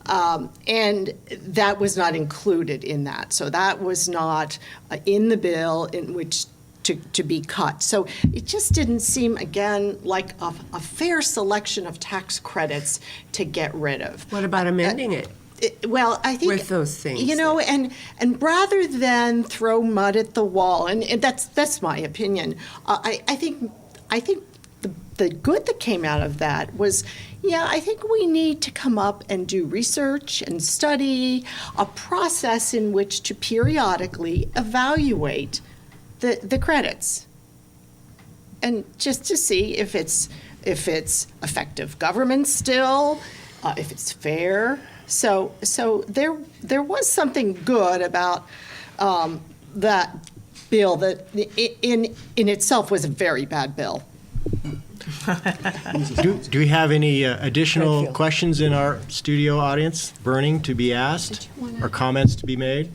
[SPEAKER 5] And that was not included in that. So that was not in the bill in which to be cut. So it just didn't seem, again, like a fair selection of tax credits to get rid of.
[SPEAKER 3] What about amending it?
[SPEAKER 5] Well, I think
[SPEAKER 3] With those things
[SPEAKER 5] and rather than throw mud at the wall, and that's my opinion. I think the good that came out of that was, I think we need to come up and do research and study a process in which to periodically evaluate the credits, and just to see if it's effective government still, if it's fair. So there was something good about that bill that in itself was a very bad bill.
[SPEAKER 1] Do we have any additional questions in our studio audience burning to be asked or comments to be made?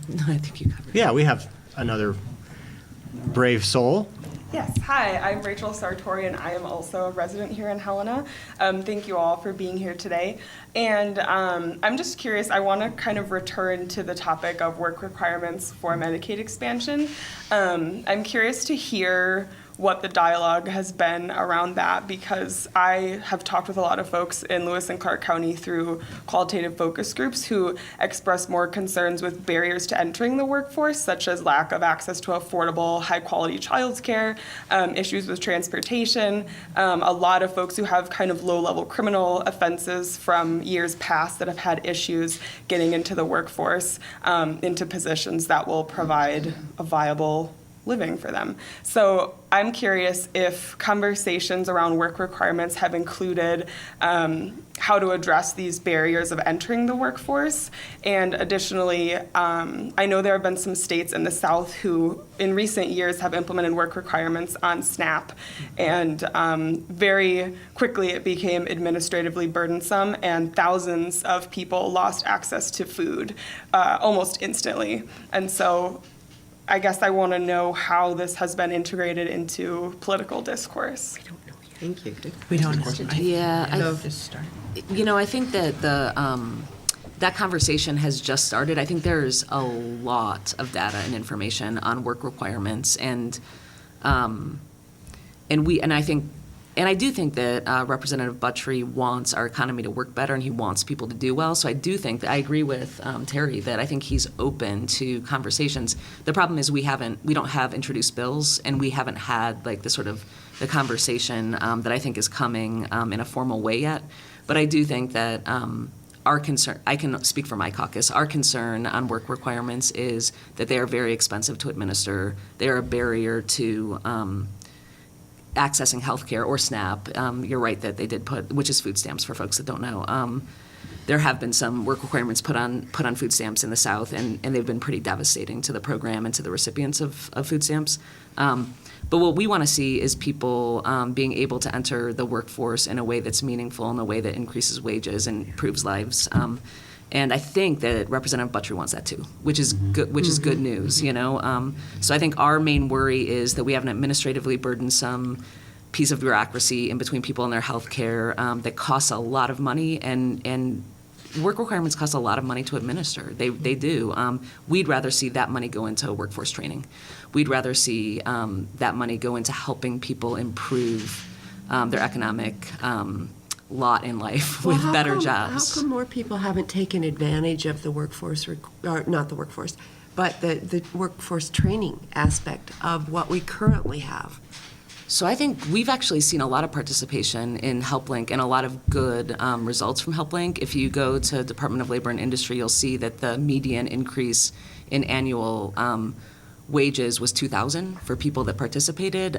[SPEAKER 7] No, I think you covered it.
[SPEAKER 1] Yeah, we have another brave soul.
[SPEAKER 10] Yes, hi, I'm Rachel Sartorian. I am also a resident here in Helena. Thank you all for being here today. And I'm just curious, I want to kind of return to the topic of work requirements for Medicaid expansion. I'm curious to hear what the dialogue has been around that, because I have talked with a lot of folks in Lewis and Clark County through qualitative focus groups who express more concerns with barriers to entering the workforce, such as lack of access to affordable, high-quality childcare, issues with transportation, a lot of folks who have kind of low-level criminal offenses from years past that have had issues getting into the workforce, into positions that will provide a viable living for them. So I'm curious if conversations around work requirements have included how to address these barriers of entering the workforce. And additionally, I know there have been some states in the South who in recent years have implemented work requirements on SNAP. And very quickly it became administratively burdensome, and thousands of people lost access to food almost instantly. And so I guess I want to know how this has been integrated into political discourse.
[SPEAKER 3] Thank you.
[SPEAKER 2] We don't know.
[SPEAKER 7] Yeah, I think that that conversation has just started. I think there's a lot of data and information on work requirements, and I do think that Representative Buttry wants our economy to work better, and he wants people to do well. So I do think that I agree with Terry that I think he's open to conversations. The problem is we don't have introduced bills, and we haven't had like the conversation that I think is coming in a formal way yet. But I do think that our concern, I can speak for my caucus, our concern on work requirements is that they are very expensive to administer. They are a barrier to accessing healthcare or SNAP. You're right that they did put, which is food stamps for folks that don't know. There have been some work requirements put on food stamps in the South, and they've been pretty devastating to the program and to the recipients of food stamps. But what we want to see is people being able to enter the workforce in a way that's meaningful, in a way that increases wages and improves lives. And I think that Representative Buttrey wants that too, which is good. Which is good news, you know. So I think our main worry is that we have an administratively burdensome piece of bureaucracy in between people and their health care that costs a lot of money, and work requirements cost a lot of money to administer. They do. We'd rather see that money go into workforce training. We'd rather see that money go into helping people improve their economic lot in life with better jobs.
[SPEAKER 3] How come more people haven't taken advantage of the workforce, or not the workforce, but the workforce training aspect of what we currently have?
[SPEAKER 7] So I think we've actually seen a lot of participation in HelpLink and a lot of good results from HelpLink. If you go to Department of Labor and Industry, you'll see that the median increase in annual wages was $2,000 for people that participated.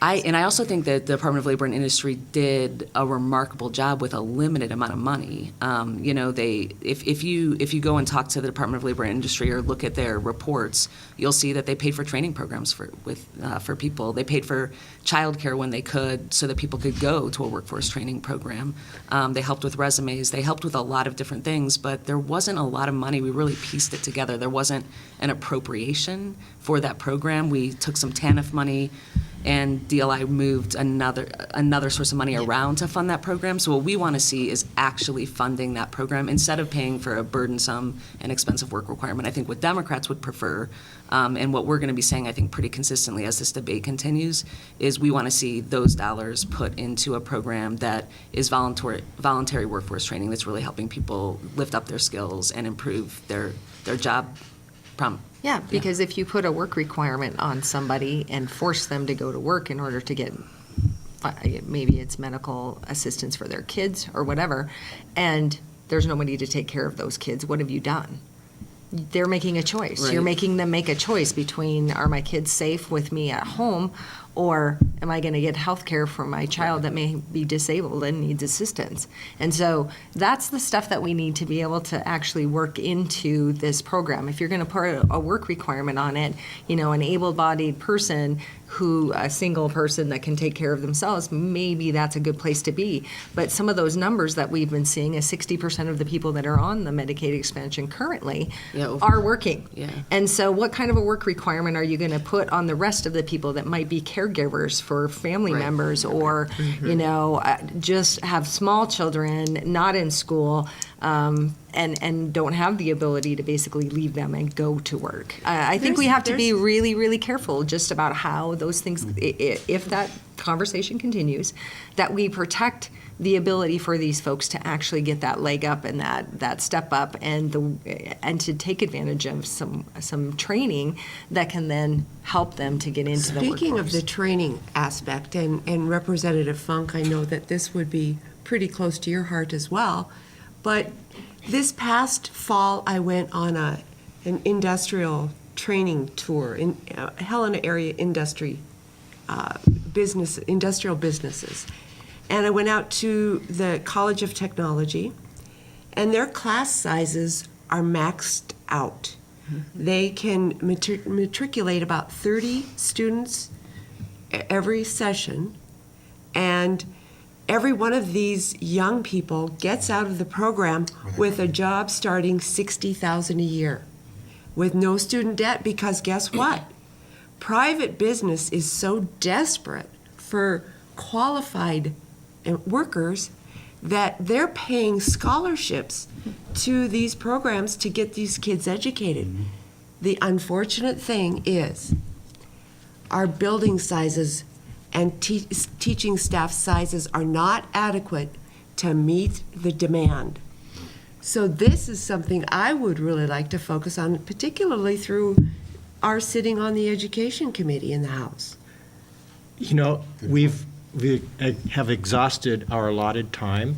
[SPEAKER 7] I also think that the Department of Labor and Industry did a remarkable job with a limited amount of money. You know, if you go and talk to the Department of Labor and Industry or look at their reports, you'll see that they paid for training programs for people. They paid for childcare when they could, so that people could go to a workforce training program. They helped with resumes. They helped with a lot of different things, but there wasn't a lot of money. We really pieced it together. There wasn't an appropriation for that program. We took some TANF money, and DLI moved another source of money around to fund that program. So what we want to see is actually funding that program instead of paying for a burdensome and expensive work requirement. I think what Democrats would prefer, and what we're going to be saying, I think, pretty consistently as this debate continues, is we want to see those dollars put into a program that is voluntary workforce training that's really helping people lift up their skills and improve their job
[SPEAKER 4] Yeah, because if you put a work requirement on somebody and force them to go to work in order to get, maybe it's medical assistance for their kids or whatever, and there's nobody to take care of those kids, what have you done? They're making a choice.
[SPEAKER 7] Right.
[SPEAKER 4] You're making them make a choice between, are my kids safe with me at home, or am I going to get health care for my child that may be disabled and needs assistance? And so that's the stuff that we need to be able to actually work into this program. If you're going to put a work requirement on it, you know, an able-bodied person a single person that can take care of themselves, maybe that's a good place to be. But some of those numbers that we've been seeing is 60% of the people that are on the Medicaid expansion currently are working.
[SPEAKER 7] Yeah.
[SPEAKER 4] And so what kind of a work requirement are you going to put on the rest of the people that might be caregivers for family members or, you know, just have small children, not in school, and don't have the ability to basically leave them and go to work. I think we have to be really, really careful just about how those things, if that conversation continues, that we protect the ability for these folks to actually get that leg up and that step up and to take advantage of some training that can then help them to get into the workforce.
[SPEAKER 3] Speaking of the training aspect, and Representative Funk, I know that this would be pretty close to your heart as well, but this past fall I went on an industrial training tour in Helena-area industrial businesses. And I went out to the College of Technology, and their class sizes are maxed out. They can matriculate about 30 students every session, and every one of these young people gets out of the program with a job starting $60,000 a year with no student debt, because guess what? Private business is so desperate for qualified workers that they're paying scholarships to these programs to get these kids educated. The unfortunate thing is our building sizes and teaching staff sizes are not adequate to meet the demand. So this is something I would really like to focus on, particularly through our sitting on the Education Committee in the House.
[SPEAKER 1] You know, we have exhausted our allotted time.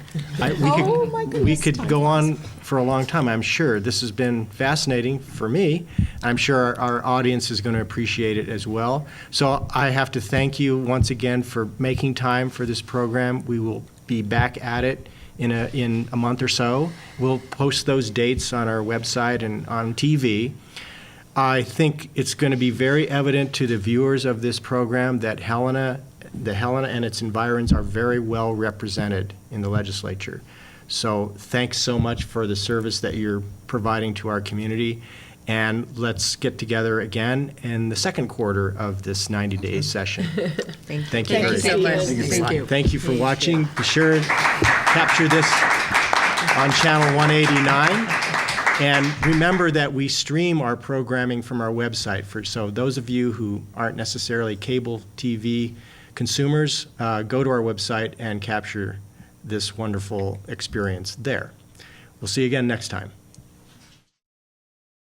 [SPEAKER 1] We could go on for a long time, I'm sure. This has been fascinating for me. I'm sure our audience is going to appreciate it as well. So I have to thank you once again for making time for this program. We will be back at it in a month or so. We'll post those dates on our website and on TV. I think it's going to be very evident to the viewers of this program that Helena and its environs are very well represented in the legislature. So thanks so much for the service that you're providing to our community. And let's get together again in the second quarter of this 90-day session. Thank you.
[SPEAKER 8] Thank you so much. Thank you.
[SPEAKER 1] Thank you for watching. Be sure to capture this on channel 189. And remember that we stream our programming from our website. So those of you who aren't necessarily cable TV consumers, go to our website and capture this wonderful experience there. We'll see you again next time.